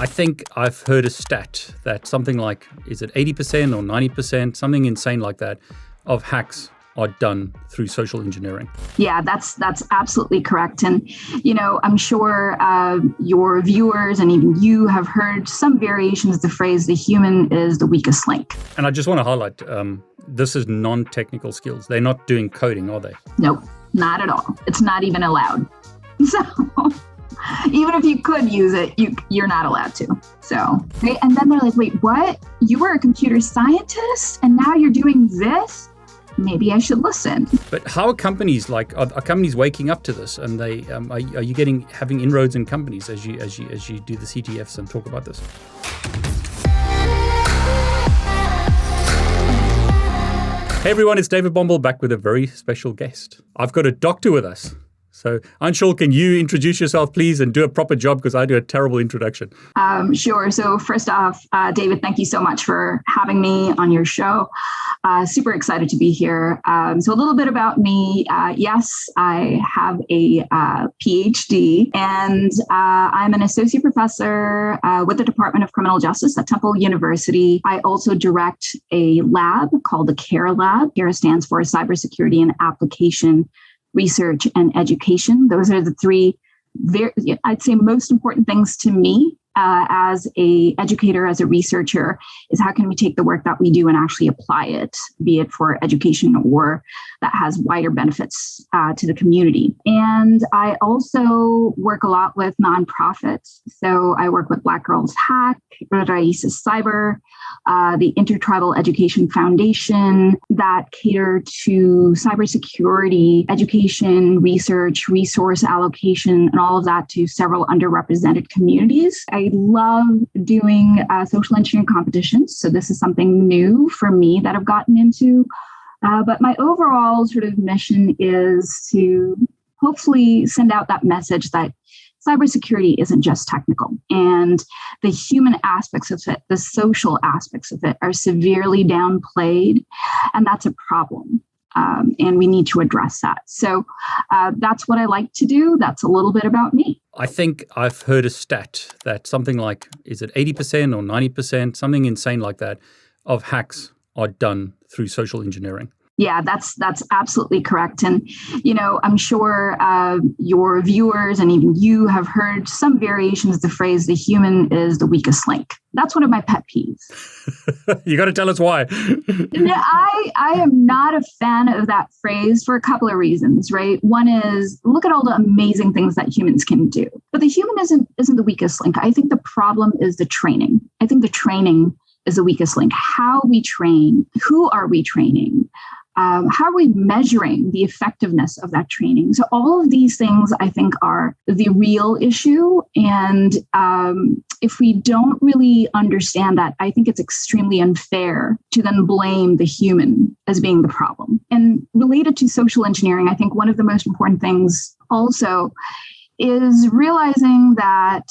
I think I've heard a stat that something like, is it 80% or 90%, something insane like that, of hacks are done through social engineering. Yeah, that's absolutely correct. And, I'm sure your viewers and even you have heard some variations of the phrase, the human is the weakest link. And I just want to highlight, this is non-technical skills. They're not doing coding, are they? Nope, not at all. It's not even allowed. So even if you could use it, you're not allowed to. So, right? And then they're like, wait, what? You were a computer scientist and now you're doing this? Maybe I should listen. But how are companies are companies waking up to this? And they are you having inroads in companies as you do the CTFs and talk about this? Hey everyone, it's David Bombal back with a very special guest. I've got a doctor with us. So, Aunshul, can you introduce yourself, please, and do a proper job because I do a terrible introduction. Sure. So first off, David, thank you so much for having me on your show. Super excited to be here. So a little bit about me. Yes, I have a PhD, and I'm an associate professor with the Department of Criminal Justice at Temple University. I also direct a lab called the CARE Lab. CARE stands for Cybersecurity and Application Research and Education. Those are the three, I'd say, most important things to me as a educator, as a researcher, is how can we take the work that we do and actually apply it, be it for education or that has wider benefits to the community. And I also work a lot with nonprofits. So I work with Black Girls Hack, Raíces Cyber, the Intertribal Education Foundation that cater to cybersecurity, education, research, resource allocation, and all of that to several underrepresented communities. I love doing social engineering competitions. So this is something new for me that I've gotten into. But my overall sort of mission is to hopefully send out that message that cybersecurity isn't just technical, and the human aspects of it, the social aspects of it are severely downplayed, and that's a problem. And we need to address that. So that's what I like to do. That's a little bit about me. I think I've heard a stat that something like, is it 80% or 90%, something insane like that, of hacks are done through social engineering. Yeah, that's absolutely correct. And, I'm sure your viewers and even you have heard some variations of the phrase, the human is the weakest link. That's one of my pet peeves. You got to tell us why. I am not a fan of that phrase for a couple of reasons, right? One is, look at all the amazing things that humans can do. But the human isn't the weakest link. I think the problem is the training. I think the training is the weakest link. How we train, who are we training? How are we measuring the effectiveness of that training? So all of these things, I think, are the real issue. And if we don't really understand that, I think it's extremely unfair to then blame the human as being the problem. And related to social engineering, I think one of the most important things also is realizing that,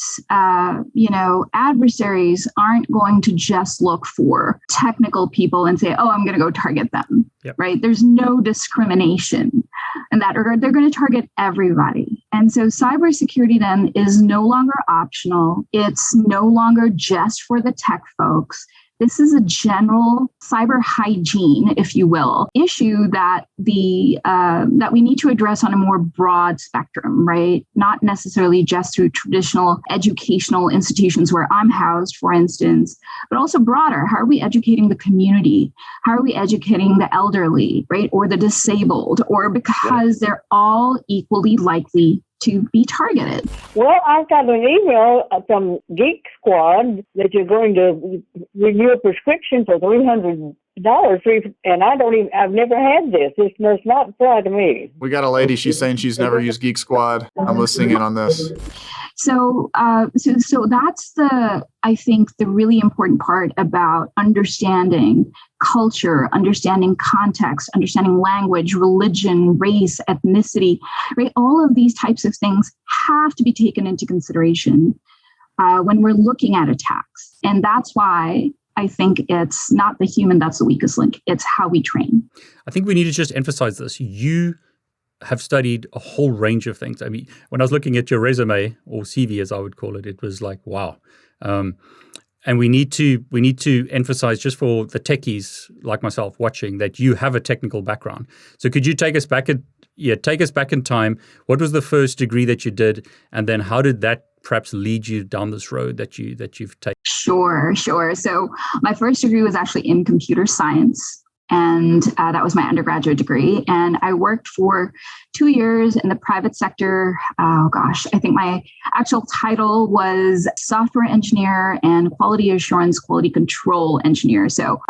adversaries aren't going to just look for technical people and say, oh, I'm going to go target them, Yep. Right? There's no discrimination in that regard. They're going to target everybody. And so cybersecurity then is no longer optional. It's no longer just for the tech folks. This is a general cyber hygiene, if you will, issue that that we need to address on a more broad spectrum, right? Not necessarily just through traditional educational institutions where I'm housed, for instance, but also broader. How are we educating the community? How are we educating the elderly, right? Or the disabled, or because they're all equally likely to be targeted. Well, I've got an email from Geek Squad that you're going to renew a prescription for $300, and I've never had this. This must not apply to me. We got a lady, she's saying she's never used Geek Squad. I'm listening in on this. So that's I think the really important part about understanding culture, understanding context, understanding language, religion, race, ethnicity, right? All of these types of things have to be taken into consideration when we're looking at attacks. And that's why I think it's not the human that's the weakest link. It's how we train. I think we need to just emphasize this. You have studied a whole range of things. I mean, when I was looking at your resume, or CV as I would call it, it was like, wow. And we need to emphasize, just for the techies like myself watching, that you have a technical background. So could you take us back in time? What was the first degree that you did, and then how did that perhaps lead you down this road that you've taken? Sure. So my first degree was actually in computer science. And that was my undergraduate degree. And I worked for 2 years in the private sector. Oh, gosh, I think my actual title was software engineer and quality assurance, quality control engineer. So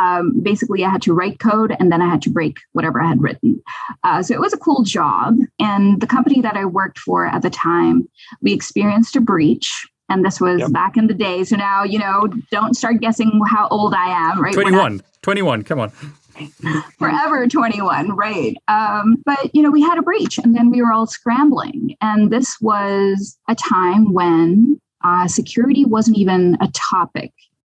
basically, I had to write code and then I had to break whatever I had written. So it was a cool job. And the company that I worked for at the time, we experienced a breach. And this was back in the day. So now, don't start guessing how old I am, right? 21, come on. Forever 21, right? But, we had a breach and then we were all scrambling. And this was a time when security wasn't even a topic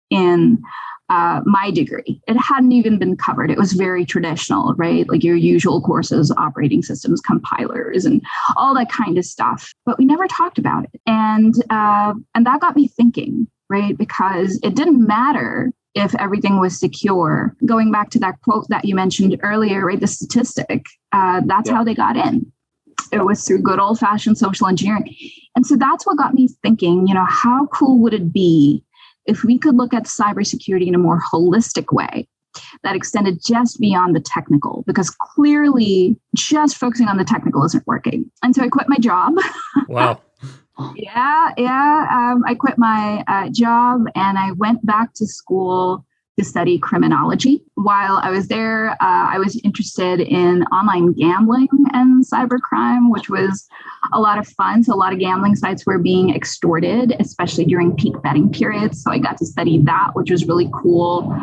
in my degree. It hadn't even been covered. It was very traditional, right? Like your usual courses, operating systems, compilers, and all that kind of stuff. But we never talked about it. And that got me thinking, right? Because it didn't matter if everything was secure. Going back to that quote that you mentioned earlier, right? The statistic, that's how they got in. It was through good old-fashioned social engineering. And so that's what got me thinking, how cool would it be if we could look at cybersecurity in a more holistic way that extended just beyond the technical? Because clearly just focusing on the technical isn't working. And so I quit my job. Wow. I quit my job and I went back to school to study criminology. While I was there, I was interested in online gambling and cybercrime, which was a lot of fun. So a lot of gambling sites were being extorted, especially during peak betting periods. So I got to study that, which was really cool.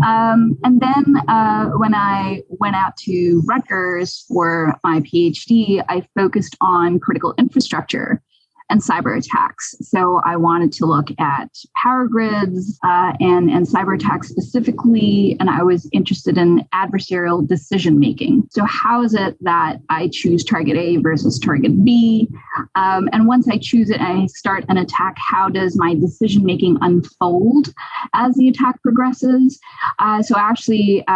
And then when I went out to Rutgers for my PhD, I focused on critical infrastructure and cyber attacks. So I wanted to look at power grids and cyber attacks specifically, and I was interested in adversarial decision making. So how is it that I choose target A versus target B? And once I choose it and I start an attack, how does my decision making unfold as the attack progresses? So actually,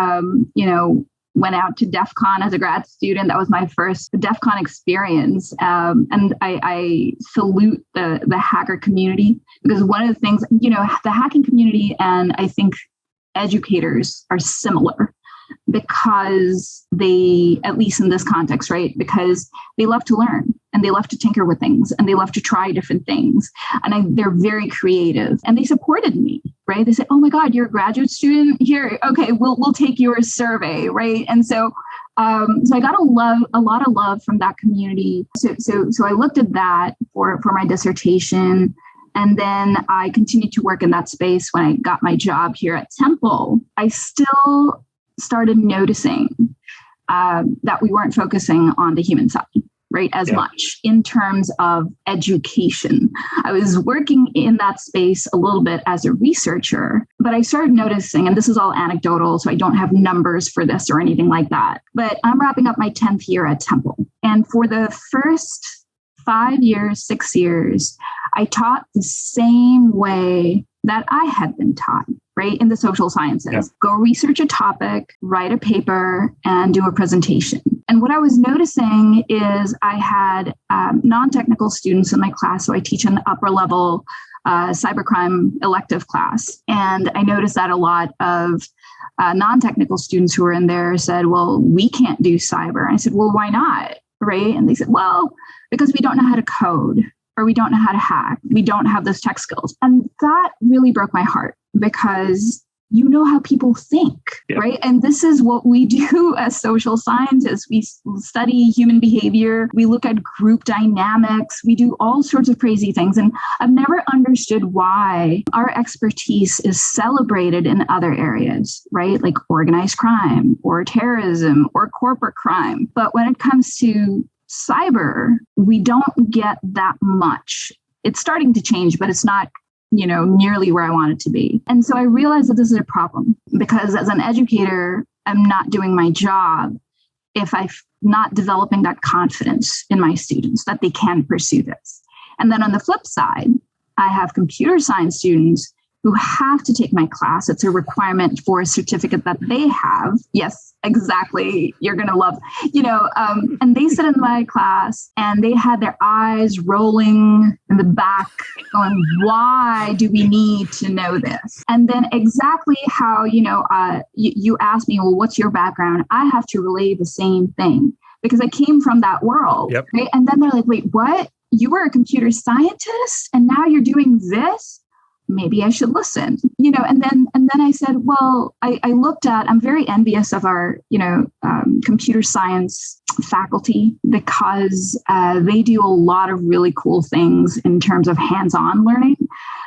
went out to DEF CON as a grad student. That was my first DEF CON experience. And I salute the hacker community, because one of the things, the hacking community and I think educators are similar, because they, at least in this context, right? Because they love to learn and they love to tinker with things and they love to try different things. And they're very creative, and they supported me, right? They said, "Oh my God, you're a graduate student here. Okay, we'll take your survey," right? And so I got a lot of love from that community. So I looked at that for my dissertation. And then I continued to work in that space when I got my job here at Temple. I still started noticing that we weren't focusing on the human side, right, as much in terms of education. I was working in that space a little bit as a researcher, but I started noticing, and this is all anecdotal, so I don't have numbers for this or anything like that, but I'm wrapping up my 10th year at Temple. And for the first 5 years, 6 years, I taught the same way that I had been taught, right, in the social sciences. Yeah. Go research a topic, write a paper, and do a presentation. And what I was noticing is I had non-technical students in my class. So I teach an upper level cybercrime elective class. And I noticed that a lot of non-technical students who were in there said, "Well, we can't do cyber." And I said, "Well, why not?" Right? And they said, "Well, because we don't know how to code, or we don't know how to hack. We don't have those tech skills." And that really broke my heart, because you know how people think, right? And this is what we do as social scientists. We study human behavior. We look at group dynamics. We do all sorts of crazy things. And I've never understood why our expertise is celebrated in other areas, right? Like organized crime or terrorism or corporate crime. But when it comes to cyber, we don't get that much. It's starting to change, but it's not, nearly where I want it to be. And so I realized that this is a problem, because as an educator, I'm not doing my job if I'm not developing that confidence in my students that they can pursue this. And then on the flip side, I have computer science students who have to take my class. It's a requirement for a certificate that they have. Yes, exactly. You're going to love, and they sit in my class and they had their eyes rolling in the back going, why do we need to know this? And then exactly how, you asked me, well, what's your background? I have to relay the same thing because I came from that world. Yep. Right? And then they're like, wait, what? You were a computer scientist and now you're doing this? Maybe I should listen, and then I said, well, I looked at, I'm very envious of our, computer science faculty because they do a lot of really cool things in terms of hands-on learning.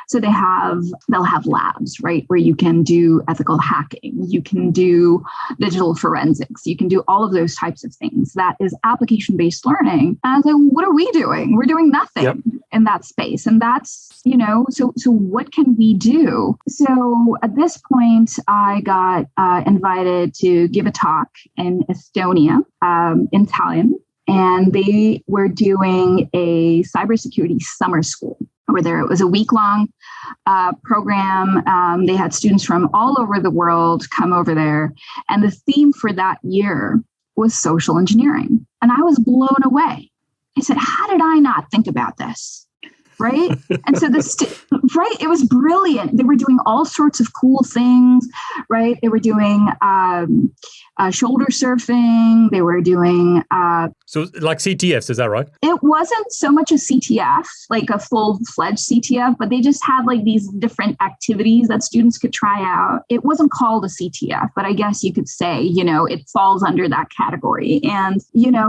So they'll have labs, right, where you can do ethical hacking, you can do digital forensics, you can do all of those types of things. That is application-based learning. And I was like, what are we doing? We're doing nothing in that space. And that's, so what can we do? So at this point, I got invited to give a talk in Estonia, in Tallinn, and they were doing a cybersecurity summer school. It was a week-long program. They had students from all over the world come over there. And the theme for that year was social engineering. And I was blown away. I said, how did I not think about this? Right. And so it was brilliant. They were doing all sorts of cool things, right? They were doing shoulder surfing. They were doing. So like CTFs, is that right? It wasn't so much a CTF, like a full-fledged CTF, but they just had like these different activities that students could try out. It wasn't called a CTF, but I guess you could say, it falls under that category. And,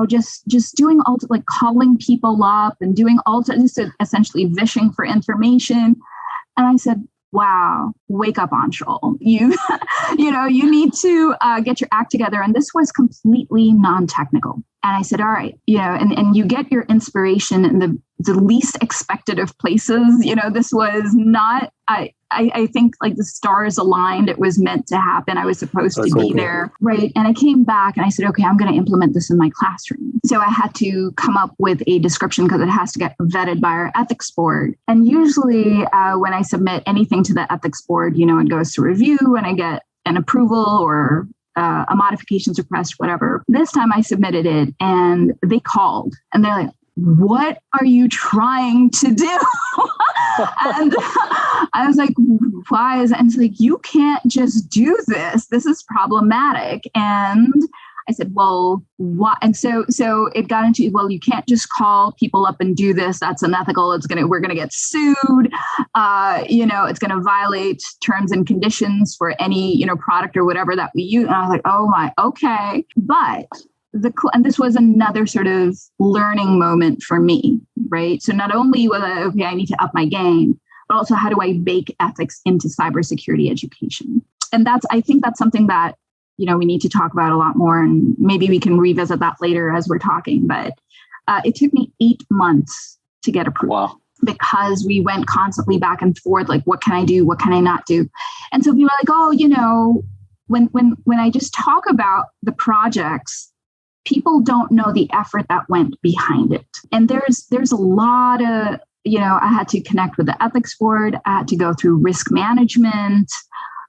just doing like calling people up and doing just essentially vishing for information. And I said, wow, wake up, Aunshul. You need to get your act together. And this was completely non-technical. And I said, all right, and you get your inspiration in the least expected of places. This was not, I think like the stars aligned. It was meant to happen. I was supposed to be there. Right. And I came back and I said, okay, I'm going to implement this in my classroom. So I had to come up with a description because it has to get vetted by our ethics board. And usually when I submit anything to the ethics board, it goes to review and I get an approval or a modifications request, whatever. This time I submitted it and they called and they're like, what are you trying to do? And I was like, why is it? And it's like, you can't just do this. This is problematic. And I said, well, what? And so it got into, well, you can't just call people up and do this. That's unethical. We're going to get sued. It's going to violate terms and conditions for any, product or whatever that we use. And I was like, oh my, okay. But and this was another sort of learning moment for me, right? So not only was I, okay, I need to up my game, but also how do I bake ethics into cybersecurity education? And I think that's something that, we need to talk about a lot more, and maybe we can revisit that later as we're talking. But it took me 8 months to get approved. Wow. Because we went constantly back and forth, like, what can I do? What can I not do? And so people are like, oh, when I just talk about the projects, people don't know the effort that went behind it. And there's a lot of, I had to connect with the ethics board. I had to go through risk management,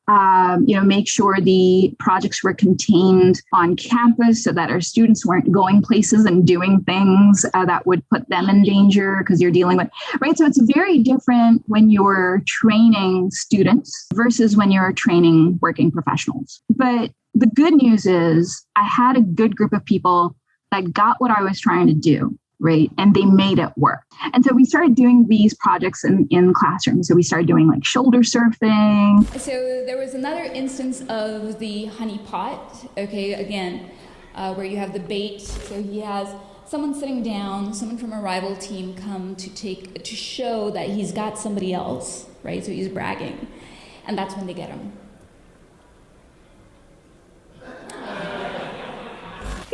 make sure the projects were contained on campus so that our students weren't going places and doing things that would put them in danger because you're dealing with, right? So it's very different when you're training students versus when you're training working professionals. But the good news is I had a good group of people that got what I was trying to do, right? And they made it work. And so we started doing these projects in classrooms. So we started doing like shoulder surfing. So there was another instance of the honey pot, okay, again, where you have the bait. So he has someone sitting down, someone from a rival team come to show that he's got somebody else, right? So he's bragging. And that's when they get him.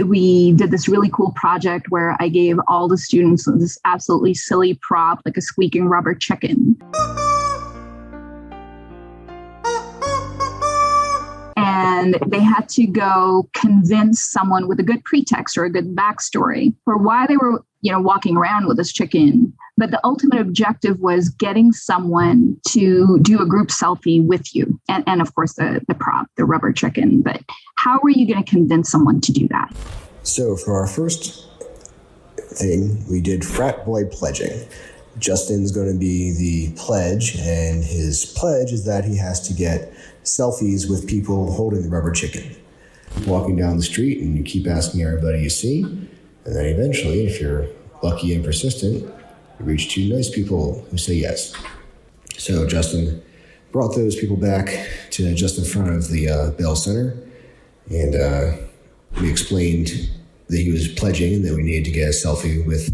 We did this really cool project where I gave all the students this absolutely silly prop, like a squeaking rubber chicken. And they had to go convince someone with a good pretext or a good backstory for why they were, walking around with this chicken But the ultimate objective was getting someone to do a group selfie with you. And of course, the prop, the rubber chicken. But how were you going to convince someone to do that? So for our first thing, we did frat boy pledging. Justin's going to be the pledge, and his pledge is that he has to get selfies with people holding the rubber chicken. Walking down the street, and you keep asking everybody you see, and then eventually, if you're lucky and persistent, you reach two nice people who say yes. So Justin brought those people back to just in front of the Bell Center, and we explained that he was pledging and that we needed to get a selfie with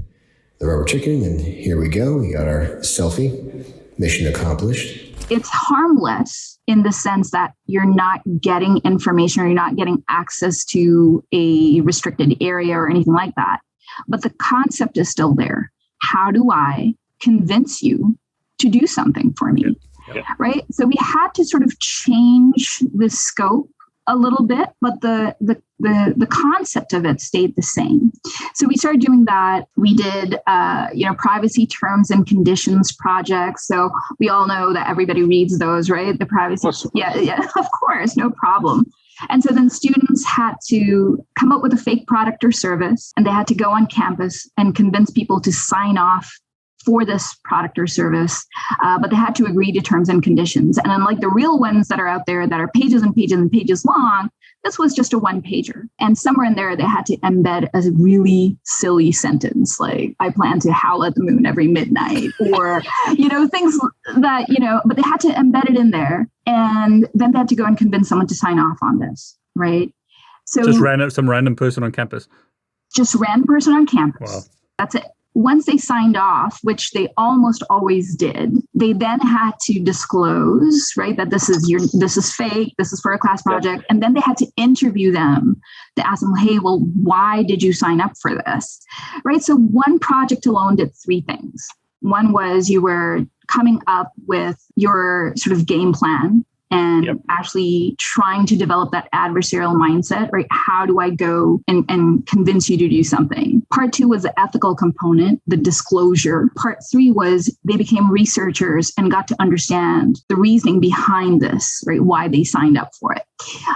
the rubber chicken, and here we go. We got our selfie. Mission accomplished. It's harmless in the sense that you're not getting information or you're not getting access to a restricted area or anything like that. But the concept is still there. How do I convince you to do something for me? Yep. Right? So we had to sort of change the scope a little bit, but the concept of it stayed the same. So we started doing that. We did, privacy terms and conditions projects. So we all know that everybody reads those, right? The privacy. Yeah, of course, no problem. And so then students had to come up with a fake product or service, and they had to go on campus and convince people to sign off for this product or service, but they had to agree to terms and conditions. And unlike the real ones that are out there that are pages and pages and pages long, this was just a one-pager. And somewhere in there, they had to embed a really silly sentence, like, I plan to howl at the moon every midnight, or, things that, but they had to embed it in there. And then they had to go and convince someone to sign off on this, right? So just some random person on campus. Just random person on campus. Wow. That's it. Once they signed off, which they almost always did, they then had to disclose, right, that this is fake, this is for a class project. And then they had to interview them to ask them, hey, well, why did you sign up for this? Right. So one project alone did three things. One was you were coming up with your sort of game plan and actually trying to develop that adversarial mindset, right? How do I go and convince you to do something? Part two was the ethical component, the disclosure. Part three was they became researchers and got to understand the reasoning behind this, right? Why they signed up for it.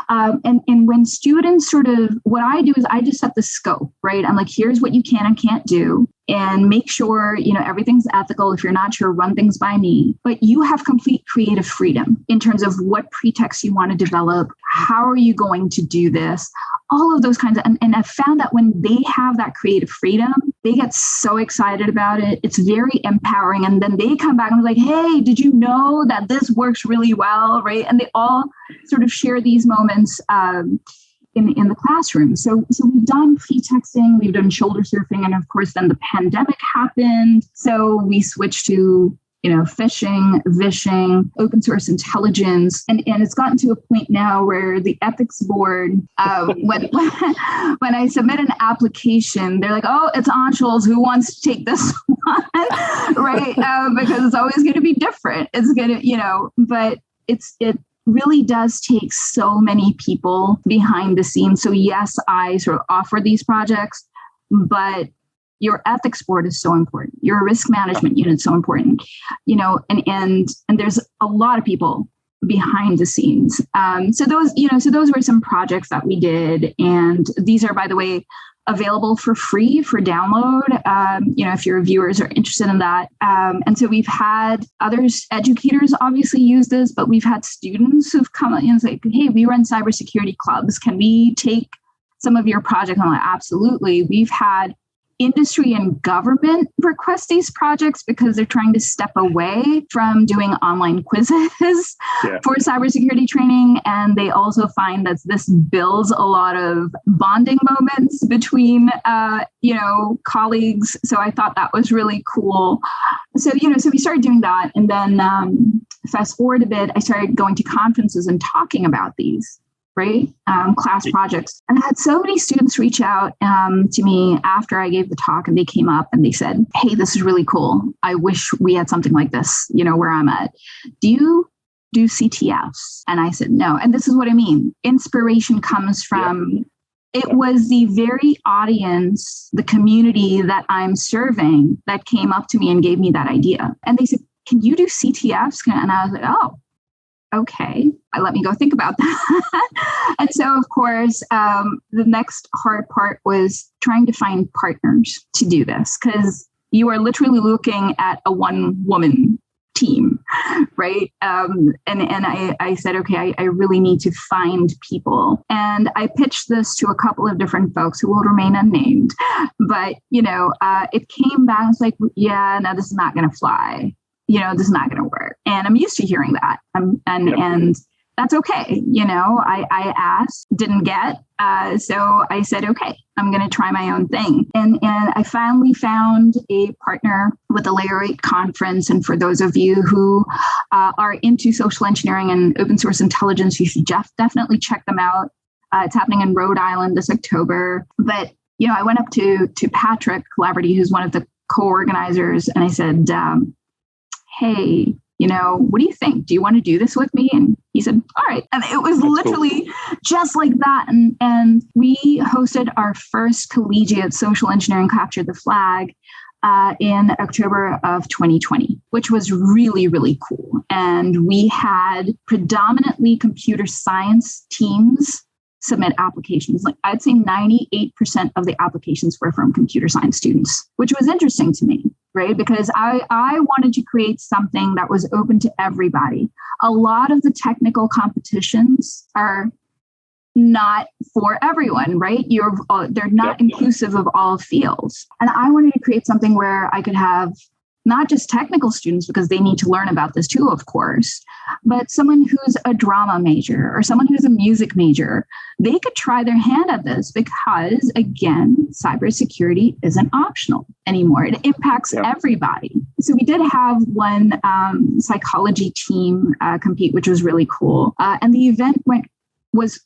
And when students what I do is I just set the scope, right? I'm like, here's what you can and can't do. And make sure, everything's ethical. If you're not sure, run things by me. But you have complete creative freedom in terms of what pretext you want to develop. How are you going to do this? All of those kinds of, and I found that when they have that creative freedom, they get so excited about it. It's very empowering. And then they come back and be like, hey, did you know that this works really well, right? And they all sort of share these moments in the classroom. So we've done pretexting, we've done shoulder surfing, and of course then the pandemic happened. So we switched to phishing, vishing, open source intelligence. And it's gotten to a point now where the ethics board, when I submit an application, they're like, oh, it's Aunshul's, who wants to take this one, right? Because it's always going to be different. It's going to, but it really does take so many people behind the scenes. So yes, I sort of offer these projects, but your ethics board is so important. Your risk management unit is so important, and there's a lot of people behind the scenes. So those were some projects that we did. And these are, by the way, available for free for download, if your viewers are interested in that. And so we've had educators obviously use this, but we've had students who've come and say, hey, we run cybersecurity clubs. Can we take some of your project? I'm like, absolutely. We've had industry and government request these projects because they're trying to step away from doing online quizzes for cybersecurity training. And they also find that this builds a lot of bonding moments between, colleagues. So I thought that was really cool. So we started doing that. And then fast forward a bit, I started going to conferences and talking about these. Right? Class projects. And I had so many students reach out to me after I gave the talk, and they came up and they said, hey, this is really cool. I wish we had something like this, where I'm at. Do you do CTFs? And I said, no. And this is what I mean. Inspiration comes from it was the very audience, the community that I'm serving that came up to me and gave me that idea. And they said, can you do CTFs? And I was like, oh, okay, let me go think about that. And so, of course, the next hard part was trying to find partners to do this, because you are literally looking at a one-woman team, right? And I said, okay, I really need to find people. And I pitched this to a couple of different folks who will remain unnamed. But, it came back, it's like, yeah, no, this is not going to fly. This is not going to work. And I'm used to hearing that. And that's okay. I asked, didn't get. So I said, okay, I'm going to try my own thing. And I finally found a partner with the Layer 8 conference. And for those of you who are into social engineering and open source intelligence, you should definitely check them out. It's happening in Rhode Island this October. But, I went up to Patrick Collaborative, who's one of the co-organizers, and I said, hey, what do you think? Do you want to do this with me? And he said, all right. And it was literally just like that. And we hosted our first collegiate social engineering Capture the Flag in October of 2020, which was really, really cool. And we had predominantly computer science teams submit applications. Like I'd say 98% of the applications were from computer science students, which was interesting to me, right? Because I wanted to create something that was open to everybody. A lot of the technical competitions are not for everyone, right? They're not inclusive of all fields. And I wanted to create something where I could have not just technical students, because they need to learn about this too, of course, but someone who's a drama major or someone who's a music major, they could try their hand at this because, again, cybersecurity isn't optional anymore. It impacts everybody. So we did have one psychology team compete, which was really cool. And the event was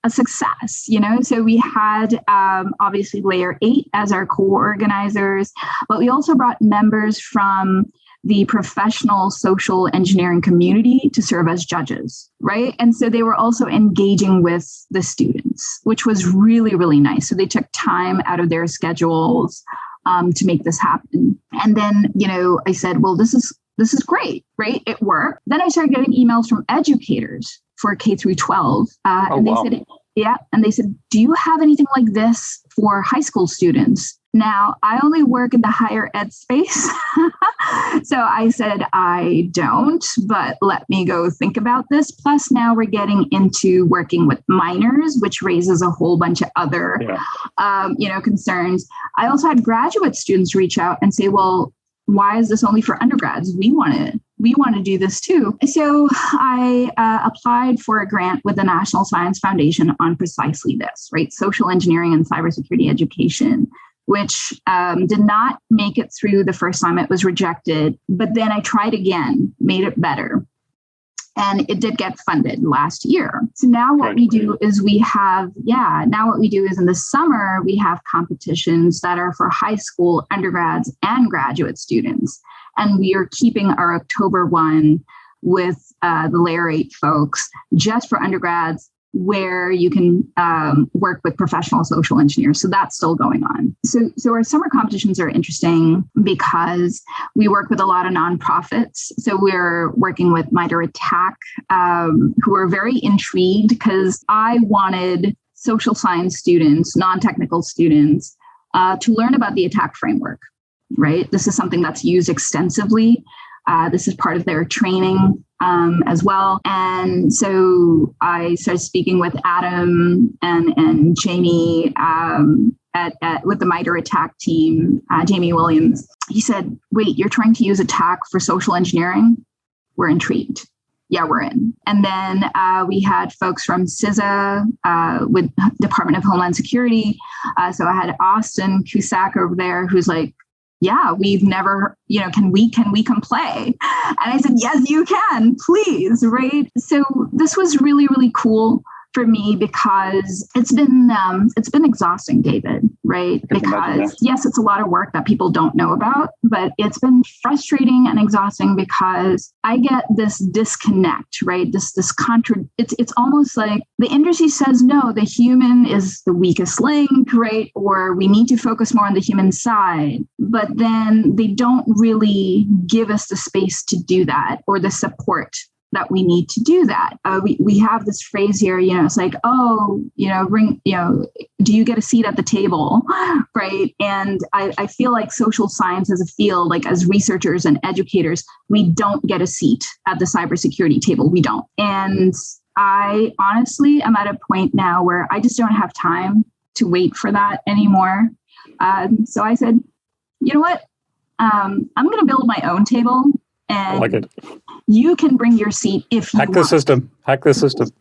a success, So we had obviously Layer 8 as our co-organizers, but we also brought members from the professional social engineering community to serve as judges, right? And so they were also engaging with the students, which was really, really nice. So they took time out of their schedules to make this happen. And then, I said, well, this is great, right? It worked. Then I started getting emails from educators for K through 12. And they said, do you have anything like this for high school students? Now, I only work in the higher ed space. So I said, I don't, but let me go think about this. Plus now we're getting into working with minors, which raises a whole bunch of other, concerns. I also had graduate students reach out and say, well, why is this only for undergrads? We want to do this too. So I applied for a grant with the National Science Foundation on precisely this, right? Social engineering and cybersecurity education, which did not make it through the first time. It was rejected, but then I tried again, made it better. And it did get funded last year. So now what we do is in the summer, we have competitions that are for high school, undergrads, and graduate students. And we are keeping our October one with the Layer 8 folks just for undergrads, where you can work with professional social engineers. So that's still going on. So our summer competitions are interesting because we work with a lot of nonprofits. So we're working with MITRE ATT&CK, who are very intrigued because I wanted social science students, non-technical students, to learn about the attack framework, right? This is something that's used extensively. This is part of their training as well. And so I started speaking with Adam and Jamie with the MITRE ATT&CK team, Jamie Williams. He said, wait, you're trying to use attack for social engineering? We're intrigued. Yeah, we're in. And then we had folks from CISA with Department of Homeland Security. So I had Austin Cusack over there who's like, yeah, we've never, can we come play? And I said, yes, you can, please, right? So this was really, really cool for me because it's been exhausting, David, right? Because yes, it's a lot of work that people don't know about, but it's been frustrating and exhausting because I get this disconnect, right? It's almost like the industry says, no, the human is the weakest link, right? Or we need to focus more on the human side, but then they don't really give us the space to do that or the support that we need to do that. We have this phrase here, it's like, oh, do you get a seat at the table, right? And I feel like social science as a field, like as researchers and educators, we don't get a seat at the cybersecurity table. We don't. And I honestly am at a point now where I just don't have time to wait for that anymore. So I said, you know what? I'm going to build my own table. And I like it. You can bring your seat if you want. Hack the system.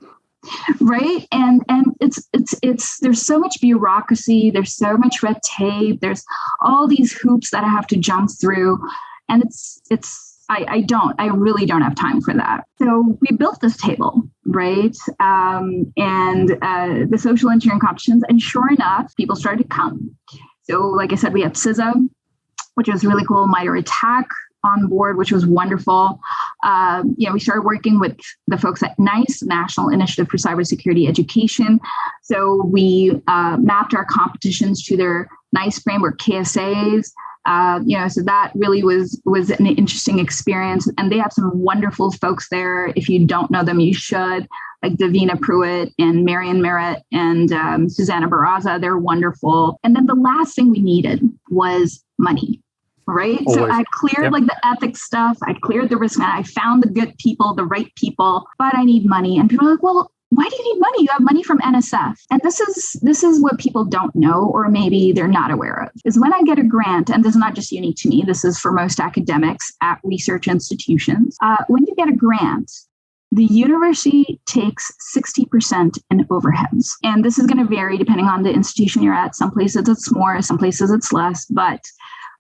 Right. And it's there's so much bureaucracy, there's so much red tape, there's all these hoops that I have to jump through. And I really don't have time for that. So we built this table, right? And the social engineering competitions, and sure enough, people started to come. So like I said, we had CISA, which was really cool, MITRE ATT&CK on board, which was wonderful. We started working with the folks at NICE, National Initiative for Cybersecurity Education. So we mapped our competitions to their NICE framework KSAs. So that really was an interesting experience. And they have some wonderful folks there. If you don't know them, you should. Like Davina Pruitt and Marion Merritt and Susanna Barraza. They're wonderful. And then the last thing we needed was money. Right. Always. So I cleared like the ethics stuff. I cleared the risk. I found the good people, the right people, but I need money. And people are like, well, why do you need money? You have money from NSF. And this is what people don't know, or maybe they're not aware of, is when I get a grant, and this is not just unique to me, this is for most academics at research institutions. When you get a grant, the university takes 60% in overheads. And this is going to vary depending on the institution you're at. Some places it's more, some places it's less, but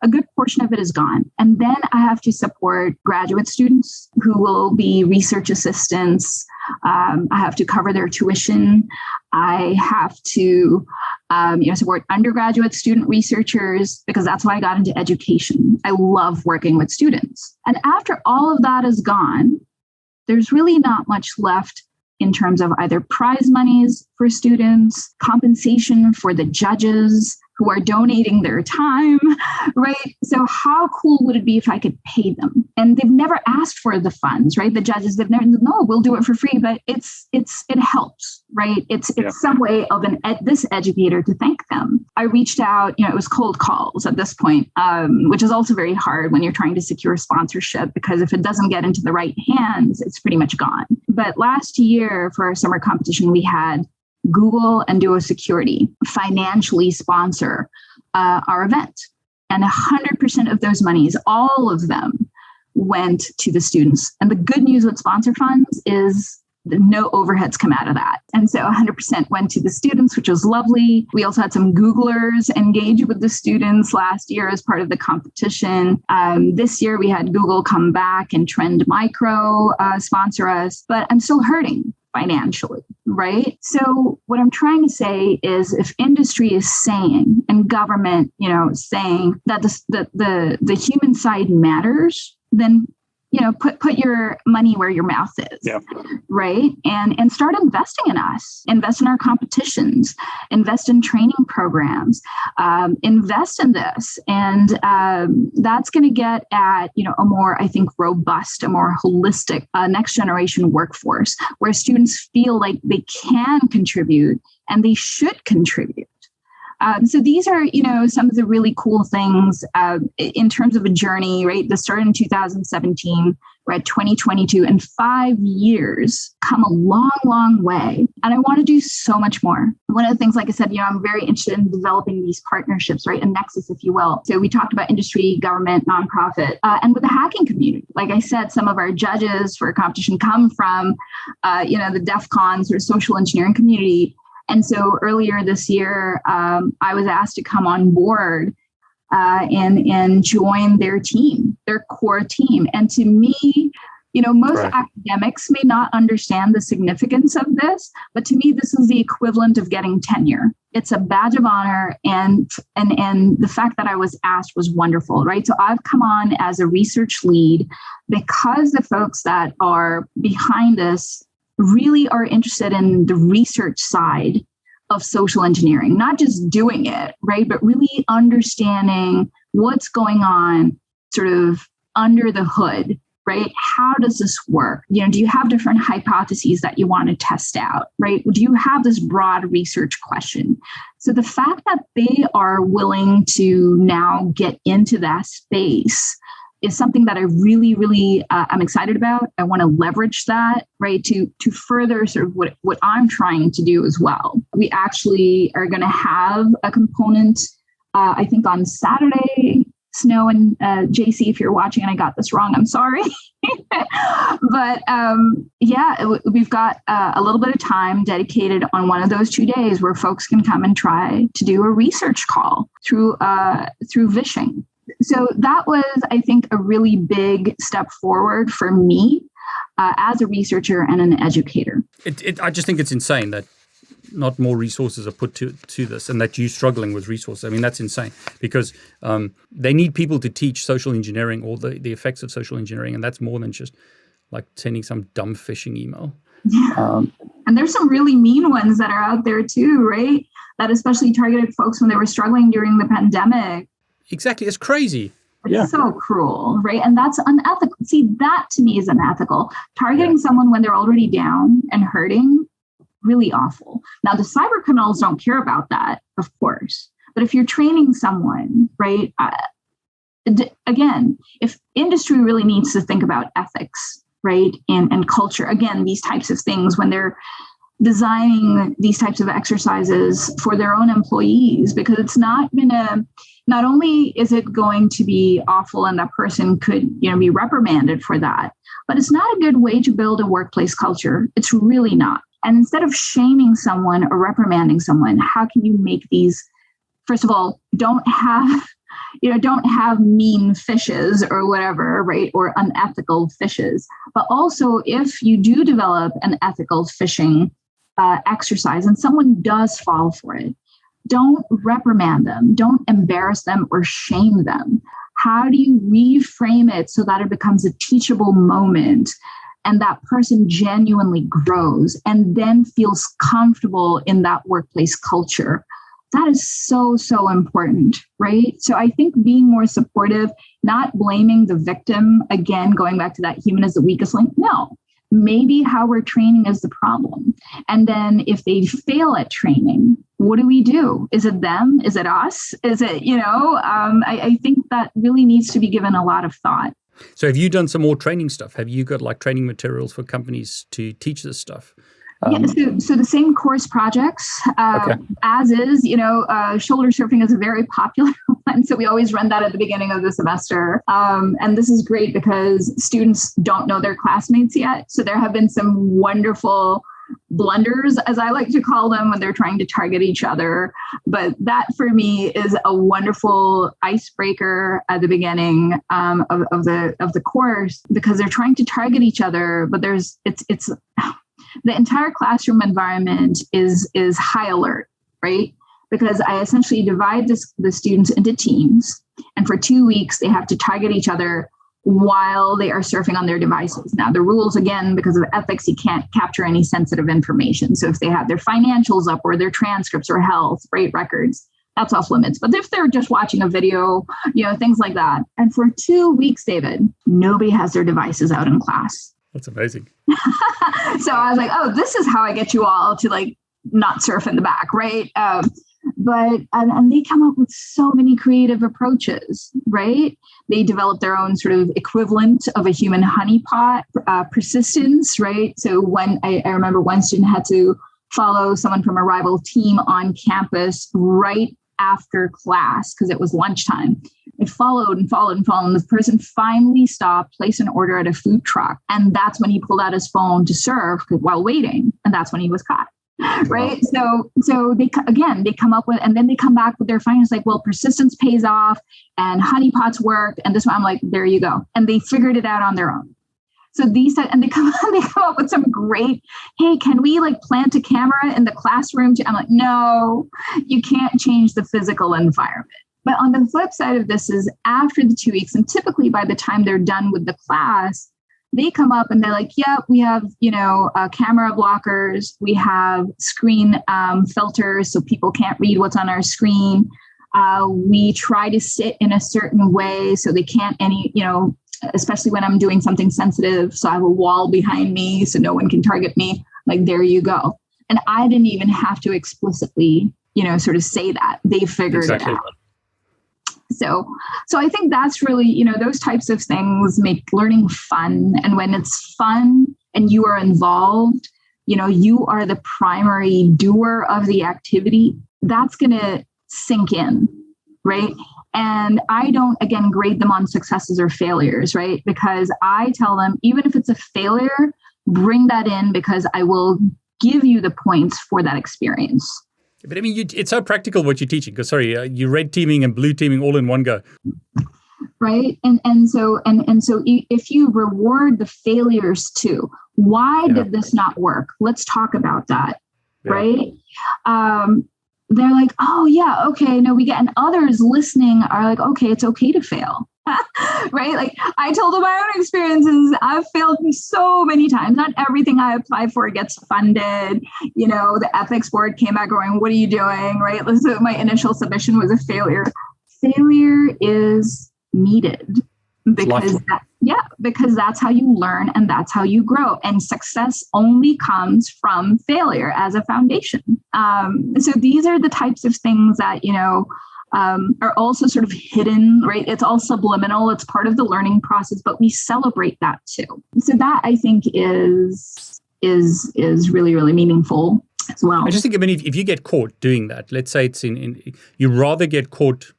a good portion of it is gone. And then I have to support graduate students who will be research assistants. I have to cover their tuition. I have to support undergraduate student researchers, because that's why I got into education. I love working with students. And after all of that is gone, there's really not much left in terms of either prize monies for students, compensation for the judges who are donating their time, right? So how cool would it be if I could pay them? And they've never asked for the funds, right? The judges, they've never, no, we'll do it for free, but it helps, right? It's some way of this educator to thank them. I reached out, it was cold calls at this point, which is also very hard when you're trying to secure sponsorship, because if it doesn't get into the right hands, it's pretty much gone. But last year for our summer competition, we had Google and Duo Security financially sponsor our event. And 100% of those monies, all of them, went to the students. And the good news with sponsor funds is no overheads come out of that. And so 100% went to the students, which was lovely. We also had some Googlers engage with the students last year as part of the competition. This year we had Google come back and Trend Micro sponsor us, but I'm still hurting financially, right? So what I'm trying to say is, if industry is saying, and government, saying that the human side matters, then put your money where your mouth is, right? And start investing in us, invest in our competitions, invest in training programs, invest in this. And that's going to get at, a more, I think, robust, a more holistic next generation workforce, where students feel like they can contribute and they should contribute. So these are, some of the really cool things in terms of a journey, right? This started in 2017. We're at 2022, and 5 years come a long, long way. And I want to do so much more. One of the things, like I said, I'm very interested in developing these partnerships, right? A nexus, if you will. So we talked about industry, government, nonprofit, and with the hacking community. Like I said, some of our judges for a competition come from, the DEF CONs or social engineering community. And so earlier this year, I was asked to come on board and join their team, their core team. And to me, Most Right. academics may not understand the significance of this, but to me, this is the equivalent of getting tenure. It's a badge of honor, and the fact that I was asked was wonderful, right? So I've come on as a research lead because the folks that are behind this really are interested in the research side of social engineering, not just doing it, right? But really understanding what's going on sort of under the hood, right? How does this work? Do you have different hypotheses that you want to test out, right? Do you have this broad research question? So the fact that they are willing to now get into that space is something that I really, really I'm excited about. I want to leverage that, right, to further sort of what I'm trying to do as well. We actually are going to have a component, I think on Saturday. Snow and JC, if you're watching and I got this wrong, I'm sorry. But we've got a little bit of time dedicated on one of those 2 days where folks can come and try to do a research call through vishing. So that was, I think, a really big step forward for me as a researcher and an educator. I just think it's insane that not more resources are put to this, and that you're struggling with resources. I mean, that's insane, because they need people to teach social engineering or the effects of social engineering, and that's more than just like sending some dumb phishing email. Yeah. And there's some really mean ones that are out there too, right? That especially targeted folks when they were struggling during the pandemic. Exactly. It's crazy. It's so cruel, right? And that's unethical. See, that to me is unethical. Targeting someone when they're already down and hurting, really awful. Now, the cyber criminals don't care about that, of course. But if you're training someone, right, again, if industry really needs to think about ethics, right, and culture, again, these types of things, when they're designing these types of exercises for their own employees, because it's not only is it going to be awful and that person could, be reprimanded for that, but it's not a good way to build a workplace culture. It's really not. And instead of shaming someone or reprimanding someone, how can you make these, first of all, don't have mean fishes or whatever, right? Or unethical fishes. But also, if you do develop an ethical phishing exercise and someone does fall for it, don't reprimand them, don't embarrass them or shame them. How do you reframe it so that it becomes a teachable moment and that person genuinely grows and then feels comfortable in that workplace culture? That is so, so important, right? So I think being more supportive, not blaming the victim, again, going back to that human is the weakest link. No, maybe how we're training is the problem. And then if they fail at training, what do we do? Is it them? Is it us? Is it, I think that really needs to be given a lot of thought. So have you done some more training stuff? Have you got like training materials for companies to teach this stuff? So the same course projects, as is, shoulder surfing is a very popular one. So we always run that at the beginning of the semester. And this is great because students don't know their classmates yet. So there have been some wonderful blunders, as I like to call them, when they're trying to target each other. But that for me is a wonderful icebreaker at the beginning of the course, because they're trying to target each other, but it's the entire classroom environment is high alert, right? Because I essentially divide the students into teams, and for 2 weeks they have to target each other while they are surfing on their devices. Now, the rules, again, because of ethics, you can't capture any sensitive information. So if they have their financials up or their transcripts or health, rate records, that's off limits. But if they're just watching a video, things like that. And for 2 weeks, David, nobody has their devices out in class. That's amazing. So I was like, oh, this is how I get you all to not surf in the back, right? But they come up with so many creative approaches, right? They develop their own sort of equivalent of a human honeypot, persistence, right? So when I remember one student had to follow someone from a rival team on campus right after class because it was lunchtime. It followed and followed and followed. And the person finally stopped, placed an order at a food truck. And that's when he pulled out his phone to serve while waiting. And that's when he was caught. Right. So they come up with, and then they come back with their findings like, well, persistence pays off and honeypots work. And this one, I'm like, there you go. And they figured it out on their own. So and they come up with some great, hey, can we like plant a camera in the classroom? I'm like, no, you can't change the physical environment. But on the flip side of this is after the 2 weeks, and typically by the time they're done with the class, they come up and they're like, yeah, we have, camera blockers. We have screen filters so people can't read what's on our screen. We try to sit in a certain way so they can't especially when I'm doing something sensitive. So I have a wall behind me so no one can target me. Like, there you go. And I didn't even have to explicitly, sort of say that. They figured it out. So I think that's really, those types of things make learning fun. And when it's fun and you are involved, you are the primary doer of the activity, that's going to sink in, right? And I don't, again, grade them on successes or failures, right? Because I tell them, even if it's a failure, bring that in because I will give you the points for that experience. But I mean, it's so practical what you're teaching. Because you red teaming and blue teaming all in one go, right? And so if you reward the failures too, why did this not work? Let's talk about that, right? They're like, oh yeah, okay, no, we get, and others listening are like, okay, it's okay to fail. Right? Like I told them my own experiences. I've failed so many times. Not everything I apply for gets funded. The ethics board came back going, what are you doing? Right? So my initial submission was a failure. Failure is needed because that's how you learn and that's how you grow. And success only comes from failure as a foundation. So these are the types of things that, are also sort of hidden, right? It's all subliminal. It's part of the learning process, but we celebrate that too. So that I think is really, really meaningful as well. I just think, if you get caught doing that, let's say it's you rather get caught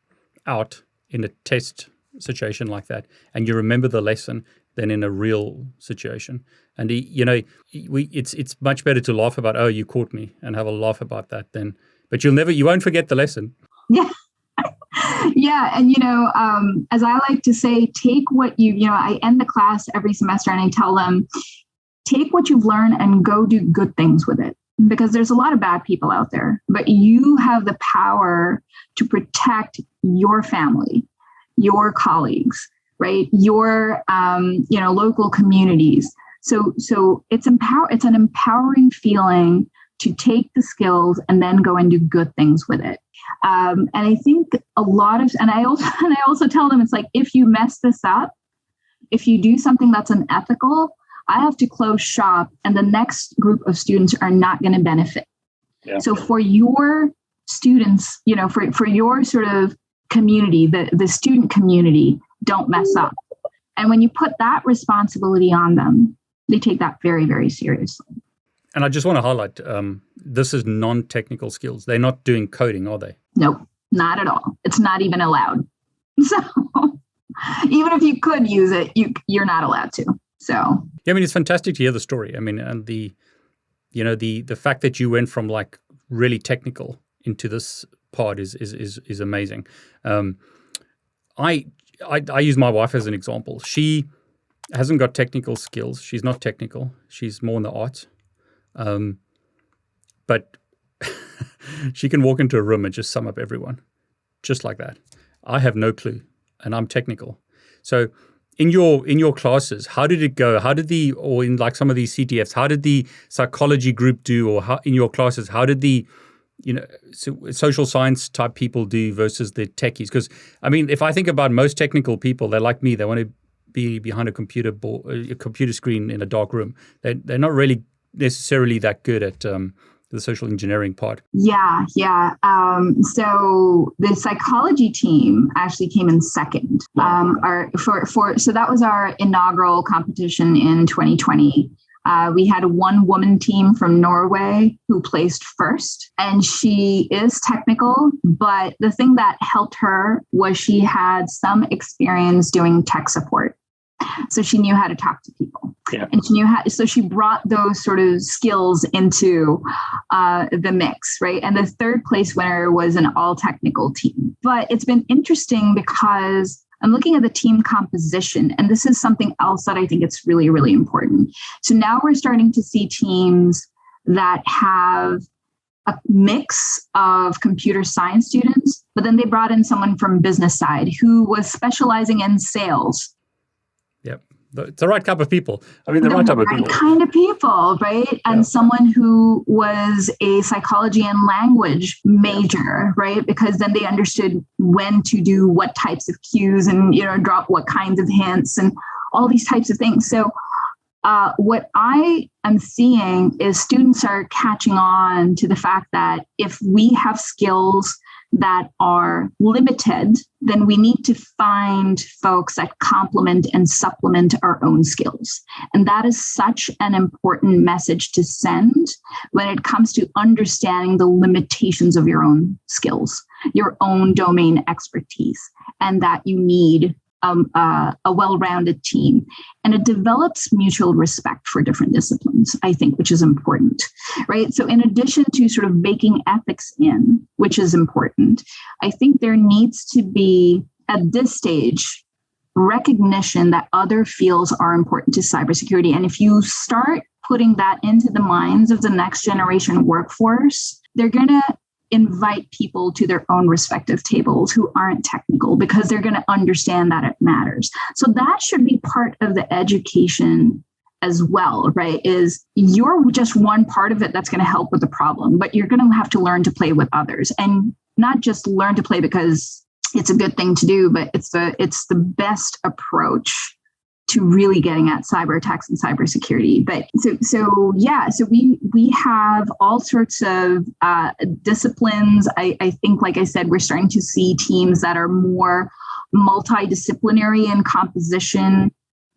out in a test situation like that, and you remember the lesson than in a real situation. And it's much better to laugh about, oh, you caught me, and have a laugh about that but you won't forget the lesson. Yeah. Yeah. And, as I like to say, take what I end the class every semester and I tell them, take what you've learned and go do good things with it. Because there's a lot of bad people out there, but you have the power to protect your family, your colleagues, right? Your, local communities. So it's an empowering feeling to take the skills and then go and do good things with it. And I think and I also tell them, it's like, if you mess this up, if you do something that's unethical, I have to close shop and the next group of students are not going to benefit. Yeah. So for your students, for your sort of community, the student community, don't mess up. And when you put that responsibility on them, they take that very, very seriously. And I just want to highlight, this is non-technical skills. They're not doing coding, are they? Nope, not at all. It's not even allowed. So even if you could use it, you're not allowed to. So yeah, it's fantastic to hear the story. And the fact that you went from like really technical into this part is amazing. I use my wife as an example. She hasn't got technical skills. She's not technical. She's more in the arts. But she can walk into a room and just sum up everyone, just like that. I have no clue, and I'm technical. So in your classes, how did it go? Or in like some of these CTFs, how did the psychology group do? Or in your classes, how did the social science type people do versus the techies? Because if I think about most technical people, they're like me. They want to be behind a computer screen in a dark room. They're not really necessarily that good at the social engineering part. Yeah. So the psychology team actually came in second. So that was our inaugural competition in 2020. We had a one-woman team from Norway who placed first, and she is technical, but the thing that helped her was she had some experience doing tech support. So she knew how to talk to people. Yeah. And so she brought those sort of skills into the mix, right? And the third place winner was an all technical team. But it's been interesting because I'm looking at the team composition. And this is something else that I think it's really, really important. So now we're starting to see teams that have a mix of computer science students, but then they brought in someone from business side who was specializing in sales. Yep. It's the right type of people. I mean, the right type of people. Kind of people, right? And someone who was a psychology and language major, right? Because then they understood when to do what types of cues and, drop what kinds of hints and all these types of things. So what I am seeing is students are catching on to the fact that if we have skills that are limited, then we need to find folks that complement and supplement our own skills. And that is such an important message to send when it comes to understanding the limitations of your own skills, your own domain expertise, and that you need a well-rounded team. And it develops mutual respect for different disciplines, I think, which is important, right? So in addition to sort of baking ethics in, which is important, I think there needs to be, at this stage, recognition that other fields are important to cybersecurity. And if you start putting that into the minds of the next generation workforce, they're going to invite people to their own respective tables who aren't technical because they're going to understand that it matters. So that should be part of the education as well, right? Is you're just one part of it that's going to help with the problem, but you're going to have to learn to play with others, and not just learn to play because it's a good thing to do, but it's the best approach to really getting at cyber attacks and cybersecurity. But so we have all sorts of disciplines. I think, like I said, we're starting to see teams that are more multidisciplinary in composition,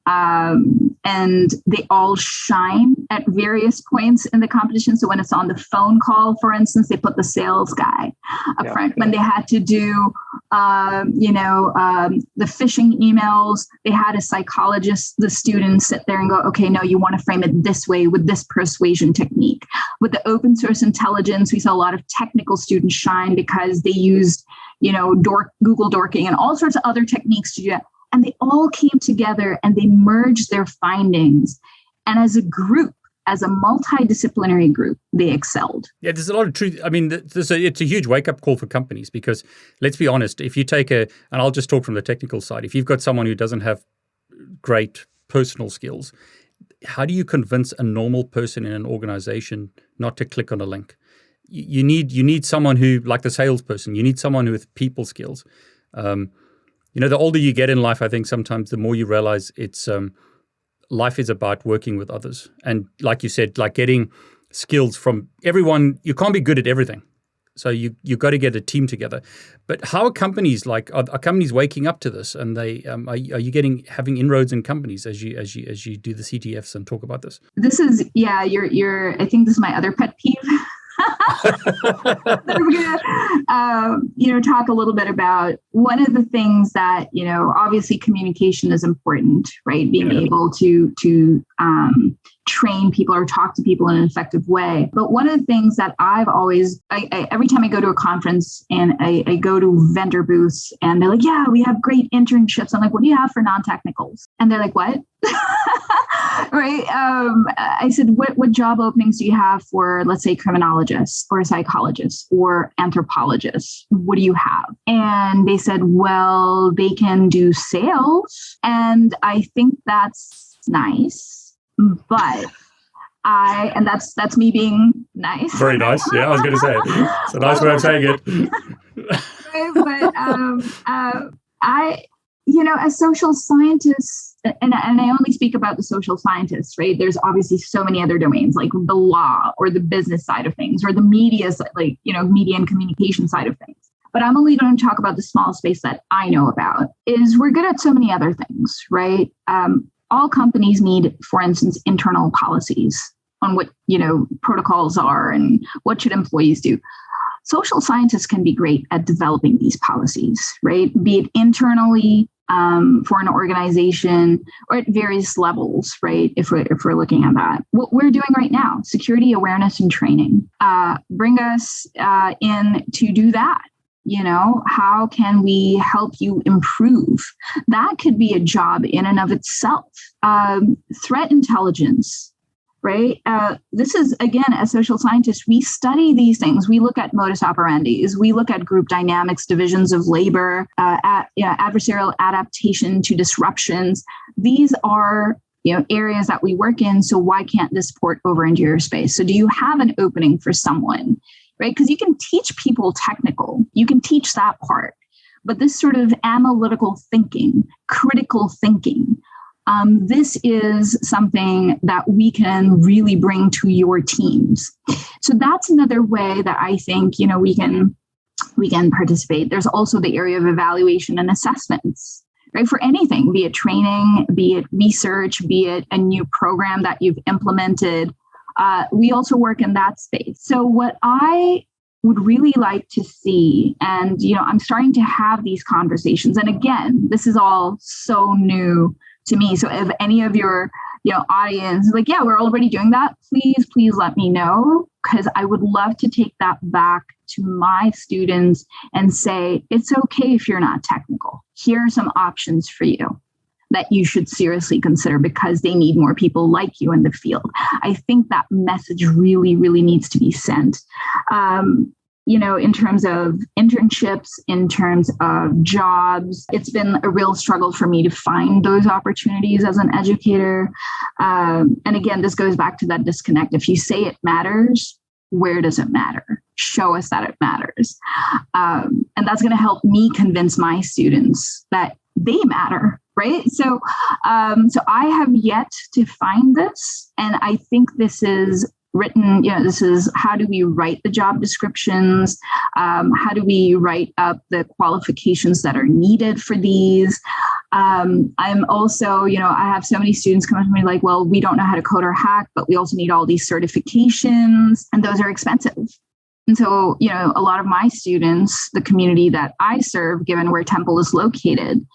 and they all shine at various points in the competition. So when it's on the phone call, for instance, they put the sales guy up front. When they had to do the phishing emails, they had a psychologist, the students sit there and go, okay, no, you want to frame it this way with this persuasion technique. With the open source intelligence, we saw a lot of technical students shine because they used, Google dorking and all sorts of other techniques to do that. And they all came together and they merged their findings. And as a group, as a multidisciplinary group, they excelled. Yeah, there's a lot of truth. I mean, it's a huge wake-up call for companies because, let's be honest, if you take and I'll just talk from the technical side, if you've got someone who doesn't have great personal skills, how do you convince a normal person in an organization not to click on a link? You need someone who, like the salesperson, you need someone with people skills. The older you get in life, I think sometimes the more you realize it's life is about working with others. And like you said, like getting skills from everyone. You can't be good at everything. So you got to get a team together. But how are companies are companies waking up to this? And they are you having inroads in companies as you do the CTFs and talk about this? This is you're I think this is my other pet peeve. We're gonna talk a little bit about one of the things that obviously communication is important, right? Being able to train people or talk to people in an effective way. But one of the things that I've always every time I go to a conference and I go to vendor booths and they're like, yeah, we have great internships. I'm like, what do you have for non-technicals? And they're like, what? Right. I said, what job openings do you have for, let's say, criminologists or psychologists or anthropologists? What do you have? And they said, well, they can do sales. And I think that's nice, but and that's me being nice. Very nice. Yeah, I was going to say it. It's a nice way of saying it. But as social scientists, and I only speak about the social scientists, right? There's obviously so many other domains like the law or the business side of things or the media, media and communication side of things. But I'm only going to talk about the small space that I know about. Is we're good at so many other things, right? All companies need, for instance, internal policies on what, protocols are and what should employees do. Social scientists can be great at developing these policies, right? Be it internally for an organization or at various levels, right? If we're looking at that, what we're doing right now, security awareness and training, bring us in to do that. How can we help you improve? That could be a job in and of itself. Threat intelligence, right? This is, again, as social scientists, we study these things. We look at modus operandi. We look at group dynamics, divisions of labor, adversarial adaptation to disruptions. These are areas that we work in. So why can't this port over into your space? So do you have an opening for someone? Right? Because you can teach people technical, you can teach that part, but this sort of analytical thinking, critical thinking, this is something that we can really bring to your teams. So that's another way that I think, we can participate. There's also the area of evaluation and assessments, right? For anything, be it training, be it research, be it a new program that you've implemented. We also work in that space. So what I would really like to see, and, I'm starting to have these conversations. And again, this is all so new to me. So if any of your, audience is like, yeah, we're already doing that, please let me know, because I would love to take that back to my students and say, it's okay if you're not technical. Here are some options for you that you should seriously consider, because they need more people like you in the field. I think that message really, really needs to be sent. In terms of internships, in terms of jobs, it's been a real struggle for me to find those opportunities as an educator. And again, this goes back to that disconnect. If you say it matters, where does it matter? Show us that it matters. And that's going to help me convince my students that they matter, right? So I have yet to find this. And I think this is written, this is how do we write the job descriptions? How do we write up the qualifications that are needed for these? I'm also, I have so many students come up to me like, well, we don't know how to code or hack, but we also need all these certifications, and those are expensive. And so, a lot of my students, the community that I serve, given where Temple is located,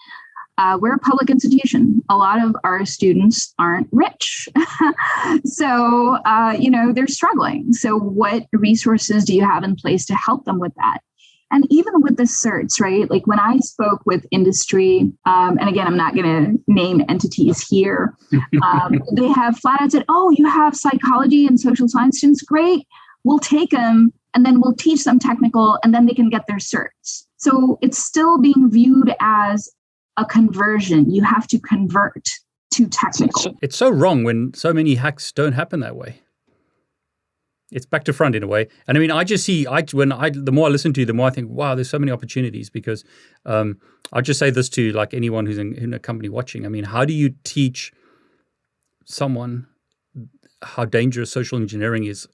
we're a public institution. A lot of our students aren't rich. So, they're struggling. So what resources do you have in place to help them with that? And even with the certs, right? Like when I spoke with industry, and again, I'm not going to name entities here, they have flat out said, oh, you have psychology and social science students? Great. We'll take them and then we'll teach them technical and then they can get their certs. So it's still being viewed as a conversion. You have to convert to technical. It's so wrong when so many hacks don't happen that way. It's back to front in a way. And I mean, I just see, the more I listen to you, the more I think, wow, there's so many opportunities, because I'll just say this to like anyone who's in a company watching. I mean, how do you teach someone how dangerous social engineering is?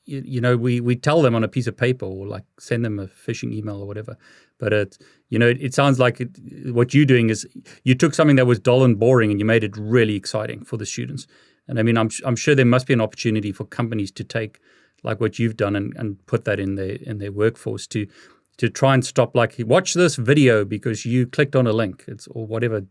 We tell them on a piece of paper or like send them a phishing email or whatever. But it sounds like what you're doing is you took something that was dull and boring and you made it really exciting for the students. And I mean, I'm sure there must be an opportunity for companies to take like what you've done and put that in their workforce to try and stop, like, watch this video because you clicked on a link, or whatever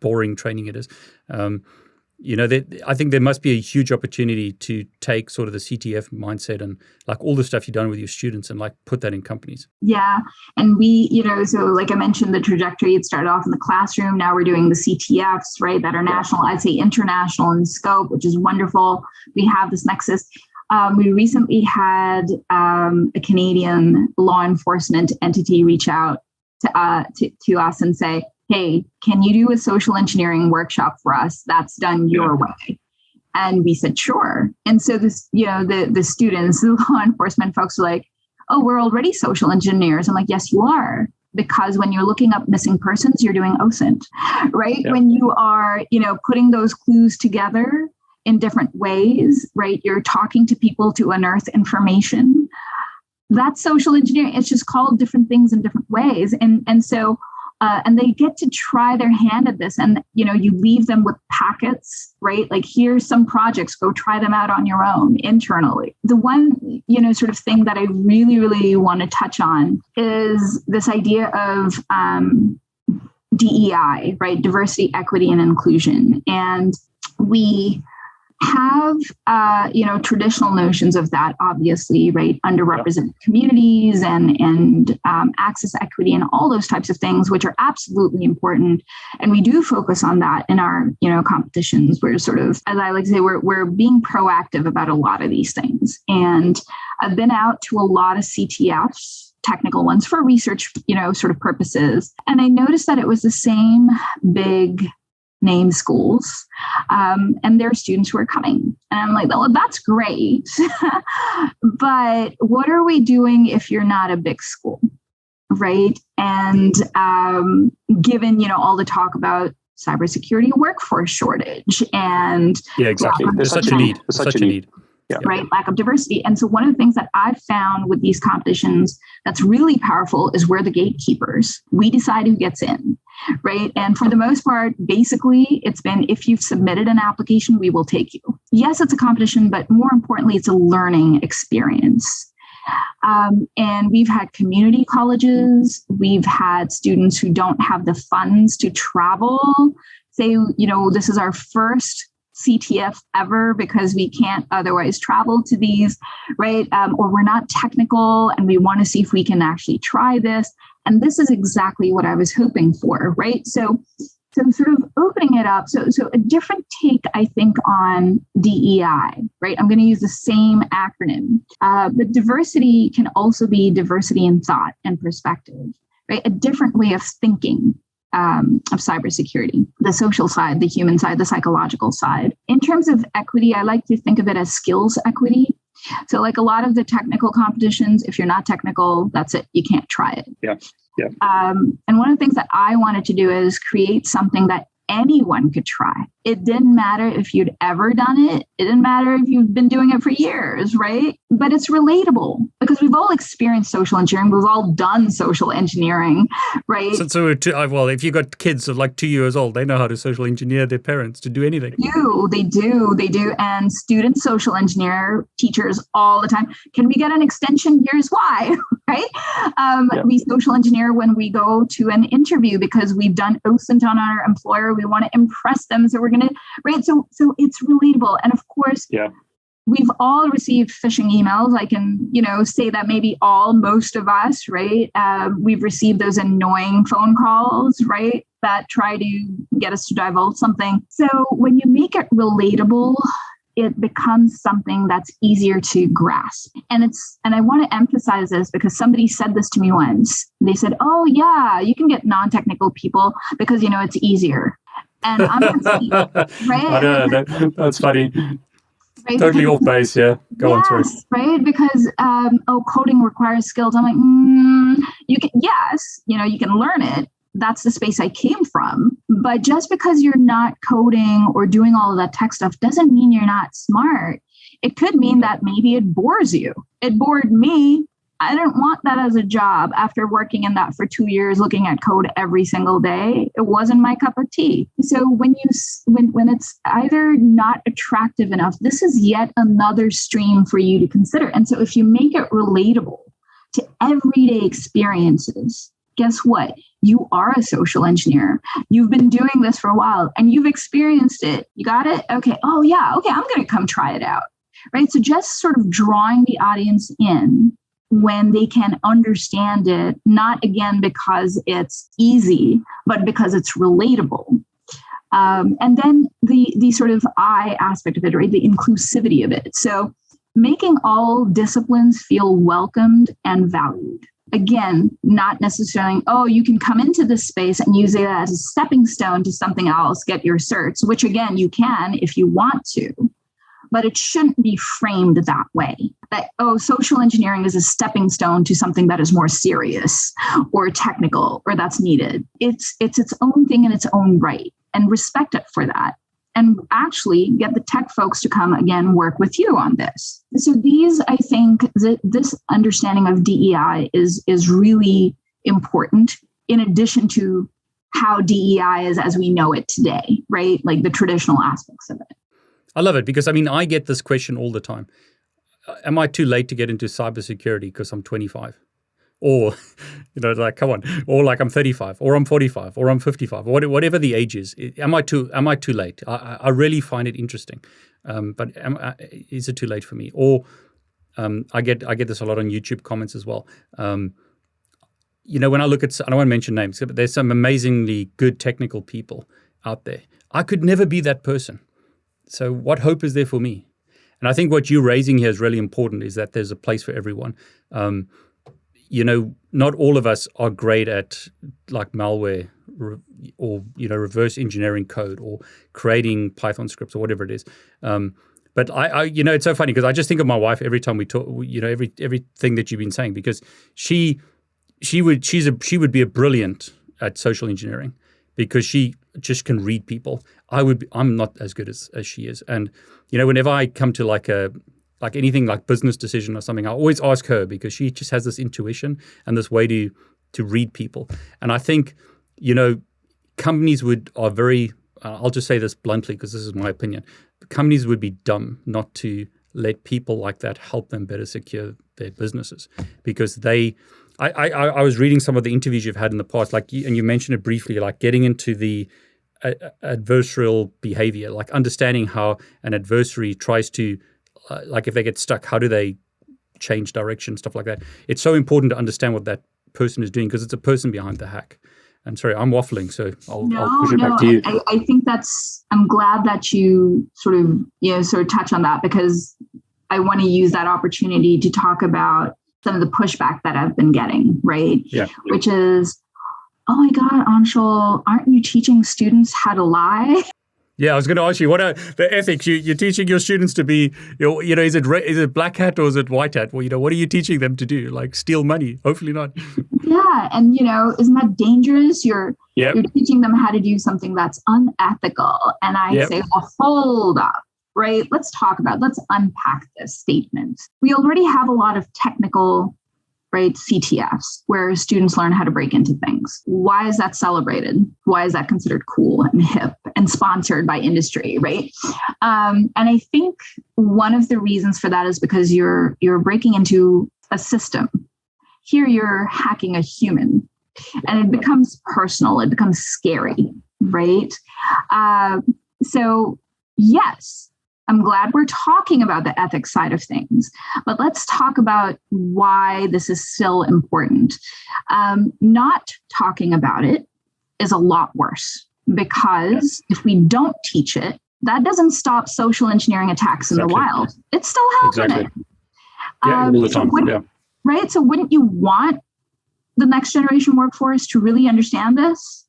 boring training it is. I think there must be a huge opportunity to take sort of the CTF mindset and like all the stuff you've done with your students and like put that in companies. Yeah. And we, so like I mentioned, the trajectory, it started off in the classroom. Now we're doing the CTFs, right, that are national, I'd say international in scope, which is wonderful. We have this nexus. We recently had a Canadian law enforcement entity reach out to us and say, hey, can you do a social engineering workshop for us that's done your way? And we said, sure. And so this, the students, the law enforcement folks were like, oh, we're already social engineers. I'm like, yes, you are. Because when you're looking up missing persons, you're doing OSINT, right? Yeah. When you are, putting those clues together in different ways, right? You're talking to people to unearth information. That's social engineering. It's just called different things in different ways. And so, and they get to try their hand at this. And, you leave them with packets, right? Like, here's some projects, go try them out on your own internally. The one, sort of thing that I really, really want to touch on is this idea of DEI, right? Diversity, equity, and inclusion. And we have traditional notions of that, obviously, right? Underrepresented communities and access equity and all those types of things, which are absolutely important. And we do focus on that in our competitions. We're sort of, as I like to say, we're being proactive about a lot of these things. And I've been out to a lot of CTFs, technical ones, for research, sort of purposes. And I noticed that it was the same big name schools, and there are students who are coming. And I'm like, well, that's great. But what are we doing if you're not a big school, right? And given, all the talk about cybersecurity workforce shortage and exactly. There's such a need. There's such a need. Yeah. Right? Lack of diversity. And so one of the things that I've found with these competitions that's really powerful is we're the gatekeepers. We decide who gets in, right? And for the most part, basically, it's been, if you've submitted an application, we will take you. Yes, it's a competition, but more importantly, it's a learning experience. And we've had community colleges. We've had students who don't have the funds to travel say, this is our first CTF ever because we can't otherwise travel to these, right? Or we're not technical and we want to see if we can actually try this. And this is exactly what I was hoping for, right? So sort of opening it up. So a different take, I think, on DEI, right? I'm going to use the same acronym. But diversity can also be diversity in thought and perspective, right? A different way of thinking of cybersecurity, the social side, the human side, the psychological side. In terms of equity, I like to think of it as skills equity. So like a lot of the technical competitions, if you're not technical, that's it. You can't try it. Yeah. And one of the things that I wanted to do is create something that anyone could try. It didn't matter if you'd ever done it. It didn't matter if you've been doing it for years, right? But it's relatable because we've all experienced social engineering. We've all done social engineering, right? So if you got kids of like 2 years old, they know how to social engineer their parents to do anything. They do. And students social engineer teachers all the time. Can we get an extension? Here's why, right? We social engineer when we go to an interview because we've done OSINT on our employer. We want to impress them. So we're going to, right? So it's relatable. And of course, we've all received phishing emails. I can, say that maybe most of us, right? We've received those annoying phone calls, right? That try to get us to divulge something. So when you make it relatable, it becomes something that's easier to grasp. And I want to emphasize this because somebody said this to me once. They said, oh yeah, you can get non-technical people because, it's easier. And I'm going to see, right? I know, that's funny. Right? Totally off base, yeah. Go on, sorry. Right? Because, coding requires skills. I'm like, you can learn it. That's the space I came from. But just because you're not coding or doing all of that tech stuff doesn't mean you're not smart. It could mean that maybe it bores you. It bored me. I didn't want that as a job after working in that for 2 years, looking at code every single day. It wasn't my cup of tea. So when it's either not attractive enough, this is yet another stream for you to consider. And so if you make it relatable to everyday experiences, guess what? You are a social engineer. You've been doing this for a while and you've experienced it. You got it? Okay. Oh yeah. Okay. I'm going to come try it out. Right. So just sort of drawing the audience in when they can understand it, not again because it's easy, but because it's relatable. And then the sort of I aspect of it, right? The inclusivity of it. So making all disciplines feel welcomed and valued. Again, not necessarily, you can come into this space and use it as a stepping stone to something else, get your certs, which again, you can if you want to. But it shouldn't be framed that way. That, social engineering is a stepping stone to something that is more serious or technical or that's needed. It's its own thing in its own right, and respect it for that. And actually get the tech folks to come again, work with you on this. So these, I think, this understanding of DEI is really important in addition to how DEI is as we know it today, right? Like the traditional aspects of it. I love it because, I get this question all the time. Am I too late to get into cybersecurity because I'm 25? or, like, come on, or like I'm 35, or I'm 45, or I'm 55, or whatever the age is. Am I too late? I really find it interesting. But is it too late for me? Or I get this a lot on YouTube comments as well. When I look at, I don't want to mention names, but there's some amazingly good technical people out there. I could never be that person. So what hope is there for me? And I think what you're raising here is really important, is that there's a place for everyone. Not all of us are great at like malware or reverse engineering code or creating Python scripts or whatever it is. But I it's so funny because I just think of my wife every time we talk. Everything that you've been saying, because she would be a brilliant at social engineering because she just can read people. I'm not as good as she is. And whenever I come to like anything like business decision or something, I always ask her because she just has this intuition and this way to read people. And I think companies are very. I'll just say this bluntly because this is my opinion. Companies would be dumb not to let people like that help them better secure their businesses, because I was reading some of the interviews you've had in the past, and you mentioned it briefly, like getting into the adversarial behavior, like understanding how an adversary tries to, if they get stuck, how do they change direction, stuff like that. It's so important to understand what that person is doing because it's a person behind the hack. And sorry, I'm waffling, so I'll push it back to you. I think I'm glad that you sort of touch on that, because I want to use that opportunity to talk about some of the pushback that I've been getting, right? Yeah. Which is, oh my God, Aunshul, aren't you teaching students how to lie? Yeah, I was going to ask you, what are the ethics? You're teaching your students to be, is it black hat or is it white hat? Well, what are you teaching them to do? Like steal money? Hopefully not. Yeah, and isn't that dangerous? You're teaching them how to do something that's unethical. And I say, well, hold up, right? Let's unpack this statement. We already have a lot of technical, right, CTFs, where students learn how to break into things. Why is that celebrated? Why is that considered cool and hip and sponsored by industry, right? And I think one of the reasons for that is because you're breaking into a system. Here you're hacking a human, and it becomes personal. It becomes scary, right? So yes, I'm glad we're talking about the ethics side of things, but let's talk about why this is still important. Not talking about it is a lot worse, because if we don't teach it, that doesn't stop social engineering attacks in the wild. It's still happening. Exactly. Yeah, all the time. Right? So wouldn't you want the next generation workforce to really understand this?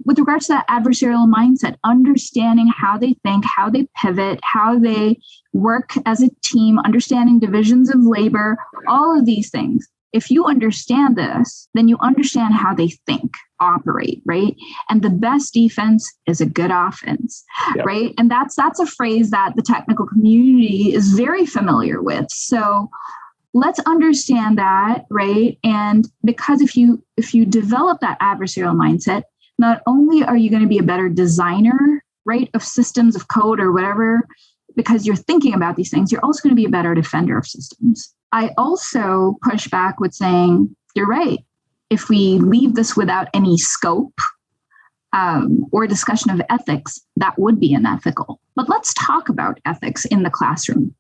With regards to that adversarial mindset, understanding how they think, how they pivot, how they work as a team, understanding divisions of labor, all of these things. If you understand this, then you understand how they think, operate, right? And the best defense is a good offense, right? And that's a phrase that the technical community is very familiar with. So let's understand that, right? And because if you develop that adversarial mindset, not only are you going to be a better designer, right, of systems of code or whatever, because you're thinking about these things, you're also going to be a better defender of systems. I also push back with saying, you're right. If we leave this without any scope or discussion of ethics, that would be unethical. But let's talk about ethics in the classroom.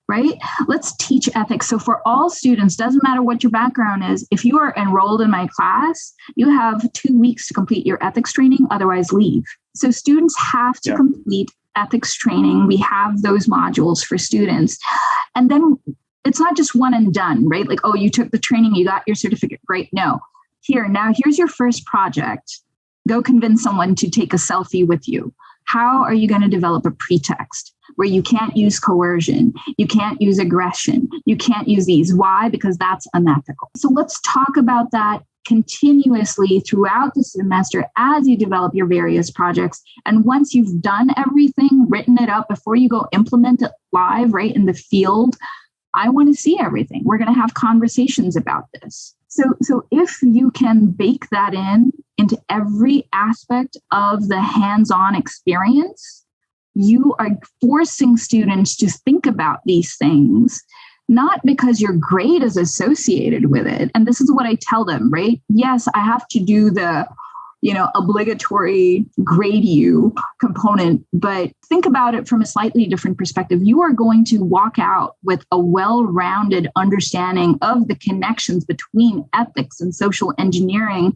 Right? Let's teach ethics. So for all students, doesn't matter what your background is, if you are enrolled in my class, you have 2 weeks to complete your ethics training, otherwise leave. So students have to complete ethics training. We have those modules for students. And then it's not just one and done, right? Like, oh, you took the training, you got your certificate. Great. No. Here's your first project. Go convince someone to take a selfie with you. How are you going to develop a pretext where you can't use coercion, you can't use aggression, you can't use these? Why? Because that's unethical. So let's talk about that continuously throughout the semester as you develop your various projects. And once you've done everything, written it up, before you go implement it live, right, in the field, I want to see everything. We're going to have conversations about this. So if you can bake that into every aspect of the hands-on experience, you are forcing students to think about these things not because your grade is associated with it. And this is what I tell them, right? Yes, I have to do the, obligatory grade you component, but think about it from a slightly different perspective. You are going to walk out with a well-rounded understanding of the connections between ethics and social engineering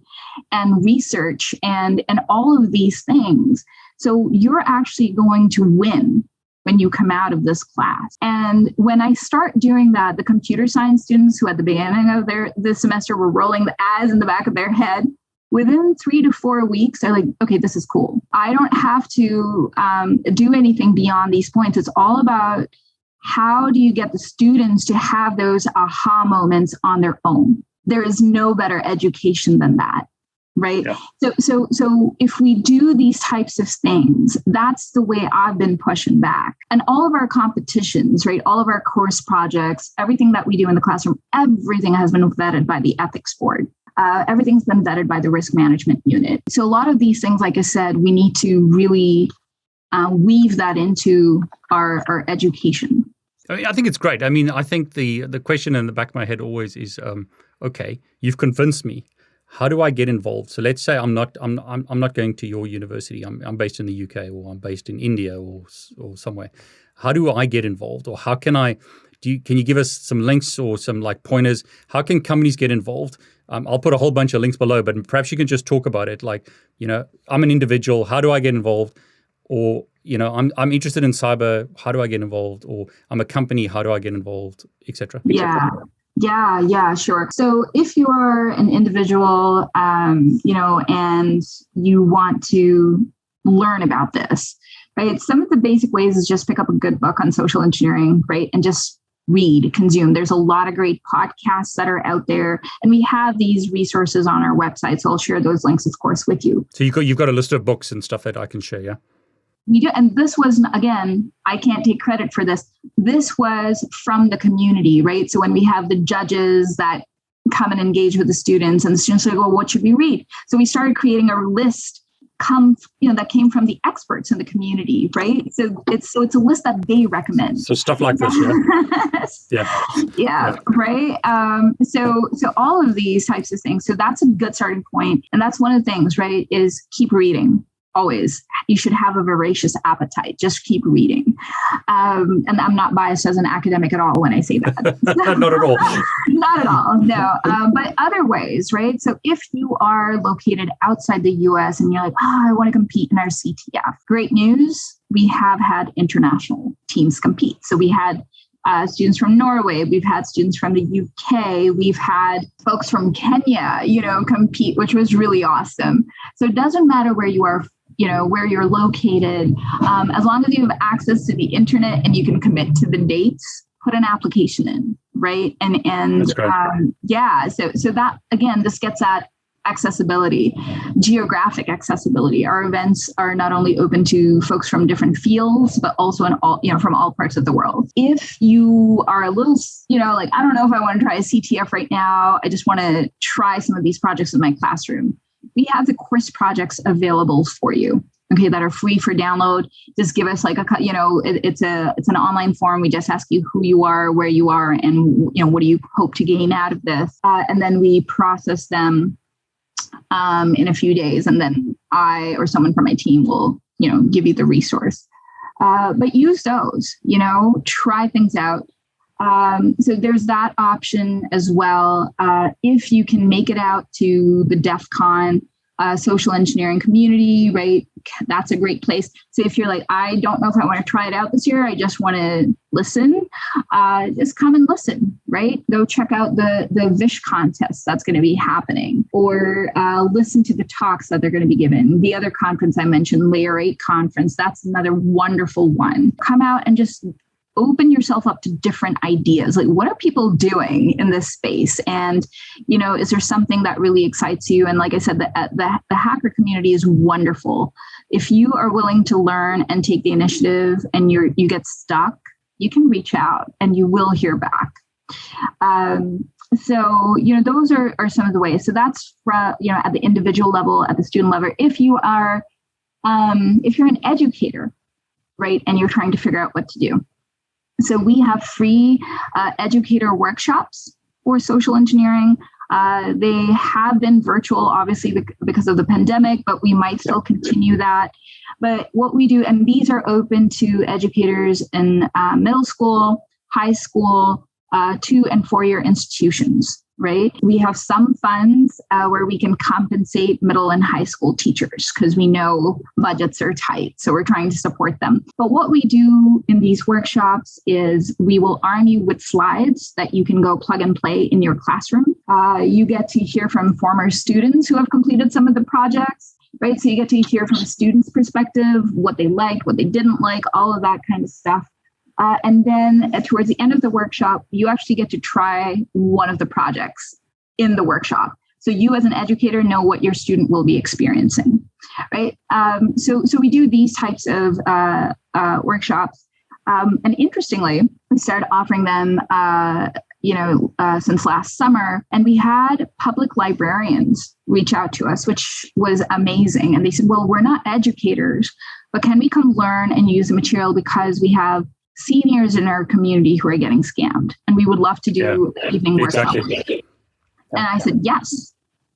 and research and all of these things. So you're actually going to win when you come out of this class. And when I start doing that, the computer science students who at the beginning of this semester were rolling the eyes in the back of their head, within 3 to 4 weeks, they're like, okay, this is cool. I don't have to do anything beyond these points. It's all about how do you get the students to have those aha moments on their own. There is no better education than that, right? Yeah. So if we do these types of things, that's the way I've been pushing back. And all of our competitions, right? All of our course projects, everything that we do in the classroom, everything has been vetted by the ethics board. Everything's been vetted by the risk management unit. So a lot of these things, like I said, we need to really weave that into our education. I think it's great. I mean, I think the question in the back of my head always is, okay, you've convinced me. How do I get involved? So let's say I'm not going to your university. I'm based in the UK, or I'm based in India, or somewhere. How do I get involved, or how can I? Can you give us some links or some pointers? How can companies get involved? I'll put a whole bunch of links below, but perhaps you can just talk about it. I'm an individual. How do I get involved? Or, I'm interested in cyber. How do I get involved? Or I'm a company. How do I get involved, et cetera? Yeah, sure. So if you're an individual, and you want to learn about this, right? Some of the basic ways is just pick up a good book on social engineering, right? And just read, consume. There's a lot of great podcasts that are out there, and we have these resources on our website. So I'll share those links, of course, with you. So you've got a list of books and stuff that I can share, yeah? We do, and this was, again, I can't take credit for this. This was from the community, right? So when we have the judges that come and engage with the students, and the students say, well, what should we read? So we started creating a list that came from the experts in the community, right? So it's a list that they recommend. So stuff like this, yeah. Yeah, right. So all of these types of things. So that's a good starting point, and that's one of the things, right? Is keep reading. Always, you should have a voracious appetite. Just keep reading. And I'm not biased as an academic at all when I say that. Not at all. Not at all, no. But other ways, right? So if you are located outside the US and you're like, I want to compete in our CTF, great news. We have had international teams compete. So we had students from Norway, we've had students from the UK, we've had folks from Kenya, compete, which was really awesome. So it doesn't matter where you are, where you're located, as long as you have access to the internet and you can commit to the dates, put an application in, right? And That's great. So that, again, this gets at accessibility, geographic accessibility. Our events are not only open to folks from different fields, but also from all parts of the world. If you are a little, I don't know if I want to try a CTF right now, I just want to try some of these projects in my classroom. We have the course projects available for you, okay, that are free for download. Just give us it's an online form. We just ask you who you are, where you are, and what do you hope to gain out of this, and then we process them in a few days, and then I or someone from my team will, give you the resource. But use those, try things out. So there's that option as well. If you can make it out to the DEF CON social engineering community, right? That's a great place. So if you're like, I don't know if I want to try it out this year, I just want to listen, just come and listen, right? Go check out the Vish contest that's going to be happening, or listen to the talks that they're going to be given. The other conference I mentioned, Layer 8 conference, that's another wonderful one. Come out and just open yourself up to different ideas. Like, what are people doing in this space? And, is there something that really excites you? And like I said, the hacker community is wonderful. If you are willing to learn and take the initiative and you get stuck, you can reach out and you will hear back. So, those are some of the ways. So that's from, at the individual level, at the student level. If you are, if you're an educator, right, and you're trying to figure out what to do, So we have free educator workshops for social engineering. They have been virtual, obviously, because of the pandemic, but we might still continue that. But what we do, and these are open to educators in middle school, high school, 2 and 4 year institutions, right? We have some funds where we can compensate middle and high school teachers because we know budgets are tight. So we're trying to support them. But what we do in these workshops is we will arm you with slides that you can go plug and play in your classroom. You get to hear from former students who have completed some of the projects, right? So you get to hear from a student's perspective, what they liked, what they didn't like, all of that kind of stuff. And then towards the end of the workshop, you actually get to try one of the projects in the workshop. So you as an educator know what your student will be experiencing, right? So we do these types of workshops. And interestingly, we started offering them, since last summer. And we had public librarians reach out to us, which was amazing. And they said, well, we're not educators, but can we come learn and use the material because we have seniors in our community who are getting scammed, and we would love to do evening workshops. And I said, yes,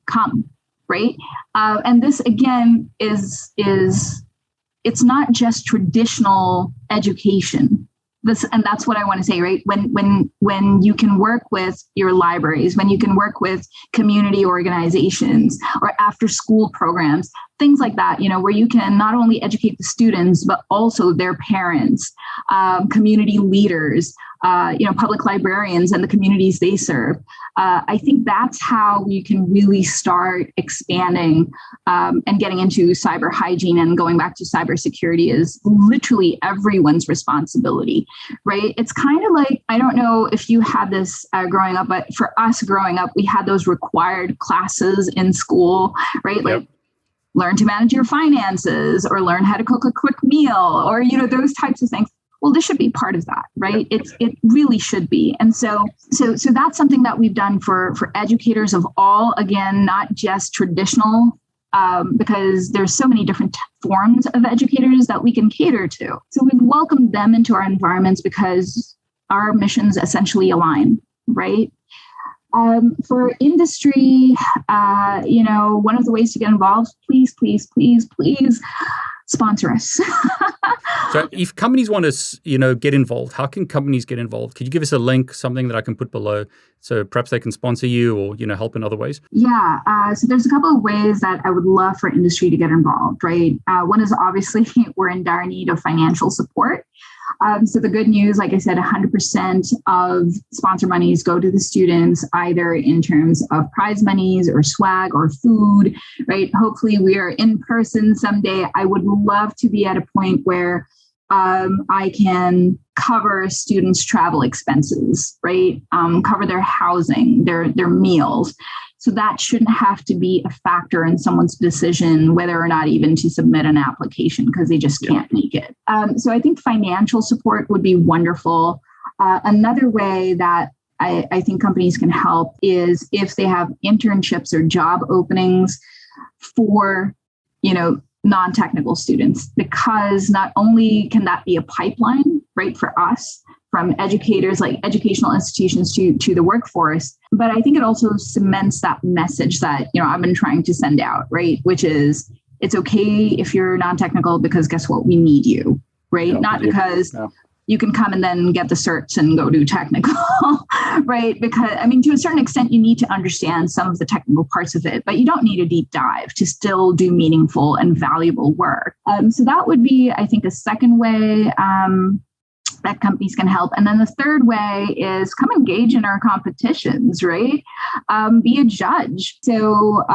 come, right? And this again is it's not just traditional education. And that's what I want to say, right? When you can work with your libraries, when you can work with community organizations or after school programs, things like that, where you can not only educate the students, but also their parents, community leaders, public librarians and the communities they serve. I think that's how we can really start expanding and getting into cyber hygiene, and going back to cybersecurity is literally everyone's responsibility, right? It's kind of like, I don't know if you had this growing up, but for us growing up, we had those required classes in school, right? Like learn to manage your finances or learn how to cook a quick meal or, those types of things. Well, this should be part of that, right? It really should be. And so that's something that we've done for educators of all, again, not just traditional, because there's so many different forms of educators that we can cater to. So we've welcomed them into our environments because our missions essentially align, right? For industry, one of the ways to get involved, please sponsor us. So if companies want to, get involved, how can companies get involved? Could you give us a link, something that I can put below, so perhaps they can sponsor you or, help in other ways? Yeah. So there's a couple of ways that I would love for industry to get involved, right? One is obviously we're in dire need of financial support. So the good news, like I said, 100% of sponsor monies go to the students, either in terms of prize monies or swag or food, right? Hopefully we are in person someday. I would love to be at a point where I can cover students' travel expenses, right? Cover their housing, their meals. So that shouldn't have to be a factor in someone's decision whether or not even to submit an application because they just can't make it. So I think financial support would be wonderful. Another way that I think companies can help is if they have internships or job openings for, non-technical students, because not only can that be a pipeline, right, for us, from educators, like educational institutions to the workforce. But I think it also cements that message that, I've been trying to send out, right? Which is, it's okay if you're non-technical because guess what? We need you, right? Not because you can come and then get the certs and go do technical, right? Because, to a certain extent, you need to understand some of the technical parts of it, but you don't need a deep dive to still do meaningful and valuable work. So that would be, I think, a second way that companies can help. And then the third way is come engage in our competitions, right? Be a judge. So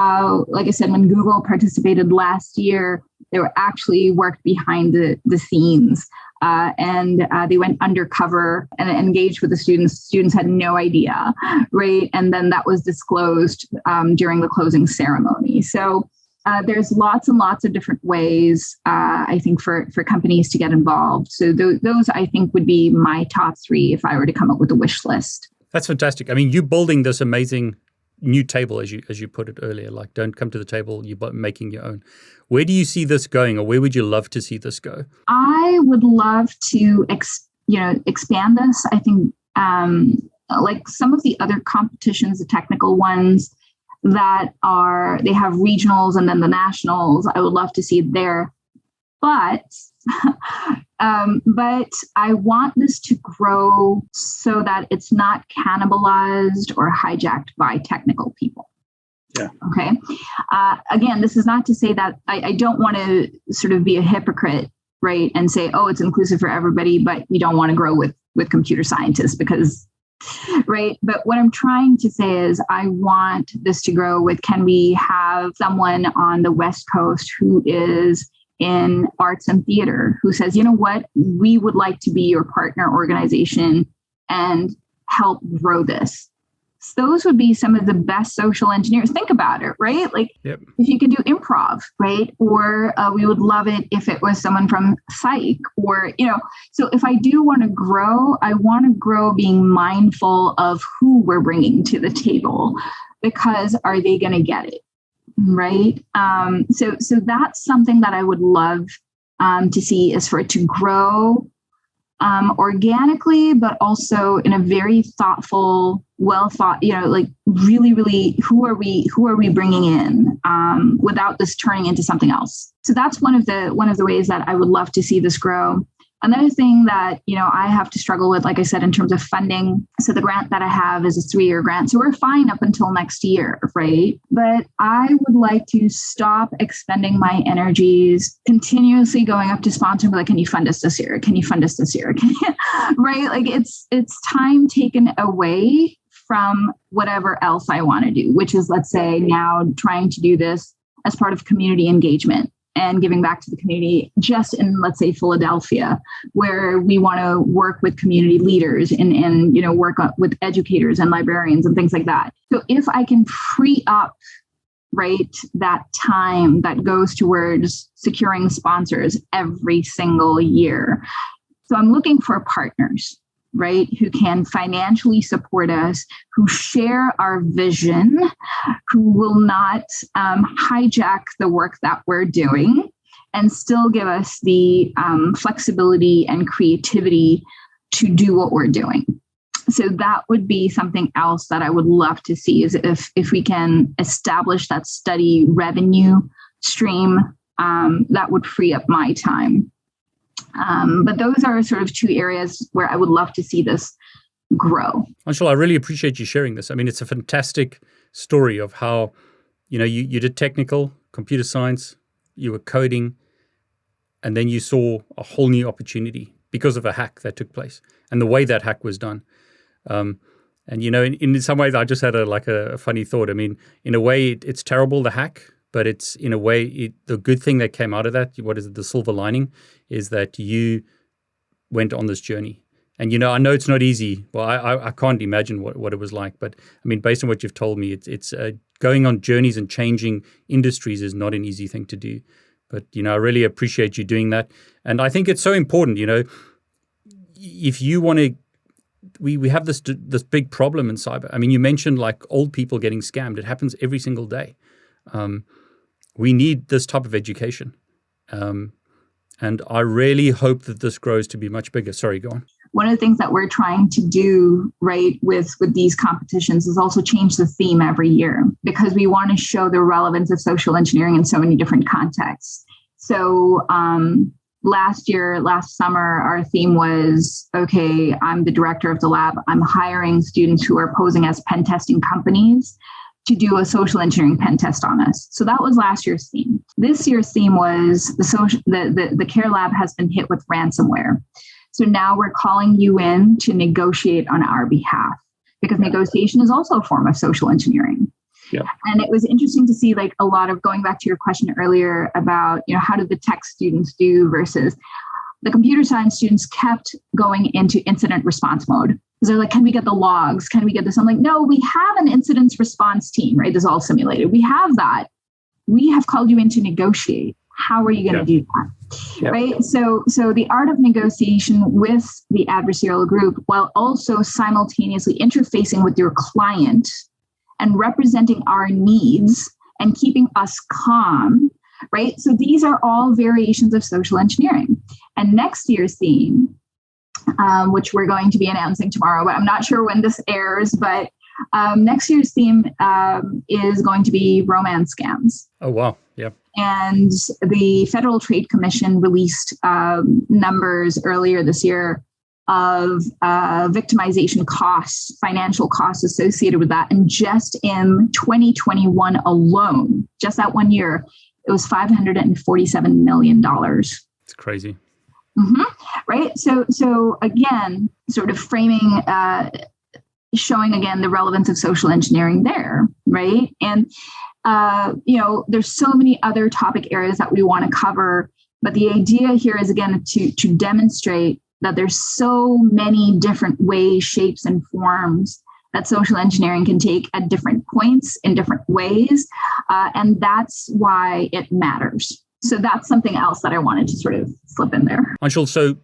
like I said, when Google participated last year, they were actually worked behind the scenes and they went undercover and engaged with the students. Students had no idea, right? And then that was disclosed during the closing ceremony. So there's lots and lots of different ways, I think, for companies to get involved. So those, I think, would be my top three if I were to come up with a wish list. That's fantastic. You're building this amazing new table, as you put it earlier. Like, don't come to the table, you're making your own. Where do you see this going, or where would you love to see this go? I would love to expand this. I think like some of the other competitions, the technical ones that they have regionals and then the nationals, I would love to see there. But but I want this to grow so that it's not cannibalized or hijacked by technical people. Yeah. Okay. Again, this is not to say that I don't want to sort of be a hypocrite, right? And say, oh, it's inclusive for everybody, but we don't want to grow with computer scientists because, right? But what I'm trying to say is I want this to grow with, can we have someone on the West Coast who is in arts and theater who says, you know what, we would like to be your partner organization and help grow this. So those would be some of the best social engineers. Think about it, right? Like Yep. If you could do improv, right? Or we would love it if it was someone from psych or, so if I do want to grow, I want to grow being mindful of who we're bringing to the table, because are they going to get it? Right. So that's something that I would love to see, is for it to grow organically, but also in a very thoughtful, well thought, like really, really, who are we bringing in without this turning into something else? So that's one of the ways that I would love to see this grow. Another thing that, I have to struggle with, like I said, in terms of funding. So the grant that I have is a 3-year grant. So we're fine up until next year, right? But I would like to stop expending my energies continuously going up to sponsor, like, can you fund us this year? Can you fund us this year? Right? Like it's time taken away from whatever else I want to do, which is, let's say, now trying to do this as part of community engagement and giving back to the community, just in, let's say, Philadelphia, where we want to work with community leaders and work with educators and librarians and things like that. So if I can free up, right, that time that goes towards securing sponsors every single year. So I'm looking for partners, right, who can financially support us, who share our vision, who will not hijack the work that we're doing, and still give us the flexibility and creativity to do what we're doing. So that would be something else that I would love to see, is if we can establish that study revenue stream, that would free up my time. But those are sort of 2 areas where I would love to see this grow. Anshul, I really appreciate you sharing this. I mean, it's a fantastic story of how, you did technical, computer science, you were coding, and then you saw a whole new opportunity because of a hack that took place and the way that hack was done. And, in some ways, I just had a funny thought. I mean, in a way, it's terrible, the hack. But it's, in a way, the good thing that came out of that, what is it, the silver lining, is that you went on this journey. And, I know it's not easy. Well, I can't imagine what it was like. But, I mean, based on what you've told me, it's going on journeys and changing industries is not an easy thing to do. But, I really appreciate you doing that. And I think it's so important, if you want to, we have this big problem in cyber. I mean, you mentioned like old people getting scammed. It happens every single day. We need this type of education. And I really hope that this grows to be much bigger. Sorry, go on. One of the things that we're trying to do, right, with these competitions is also change the theme every year, because we want to show the relevance of social engineering in so many different contexts. So last summer, our theme was, okay, I'm the director of the lab. I'm hiring students who are posing as pen testing companies to do a social engineering pen test on us. So that was last year's theme. This year's theme was the Care Lab has been hit with ransomware. So now we're calling you in to negotiate on our behalf, because negotiation is also a form of social engineering. Yeah. And it was interesting to see, like, a lot of, going back to your question earlier about, how did the tech students do versus the computer science students, kept going into incident response mode. They're like, can we get the logs? Can we get this? I'm like, no, we have an incident response team, right? This is all simulated. We have that. We have called you in to negotiate. How are you going to do that? Yep. Right? So the art of negotiation with the adversarial group, while also simultaneously interfacing with your client and representing our needs and keeping us calm, right? So these are all variations of social engineering. And next year's theme which we're going to be announcing tomorrow, but I'm not sure when this airs. But next year's theme is going to be romance scams. Oh, wow. Yeah. And the Federal Trade Commission released numbers earlier this year of victimization costs, financial costs associated with that. And just in 2021 alone, just that 1 year, it was $547 million. It's crazy. Mm-hmm. Right. So again, sort of framing, showing again the relevance of social engineering there. Right. And, there's so many other topic areas that we want to cover. But the idea here is, again, to demonstrate that there's so many different ways, shapes, and forms that social engineering can take at different points in different ways. And that's why it matters. So that's something else that I wanted to sort of slip in there. Aunshul, so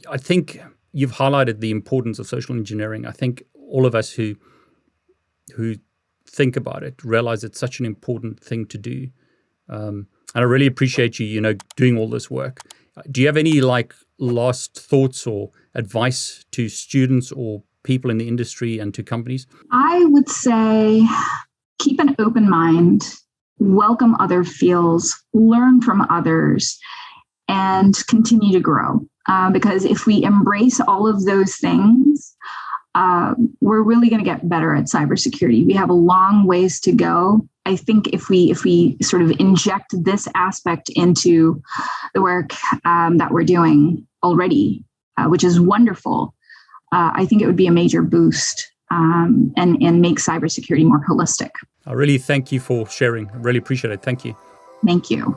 I think you've highlighted the importance of social engineering. I think all of us who think about it realize it's such an important thing to do. And I really appreciate you, doing all this work. Do you have any last thoughts or advice to students or people in the industry and to companies? I would say keep an open mind, welcome other fields, learn from others, and continue to grow. Because if we embrace all of those things, we're really going to get better at cybersecurity. We have a long ways to go. I think if we sort of inject this aspect into the work that we're doing already, which is wonderful, I think it would be a major boost and make cybersecurity more holistic. I really thank you for sharing. I really appreciate it. Thank you. Thank you.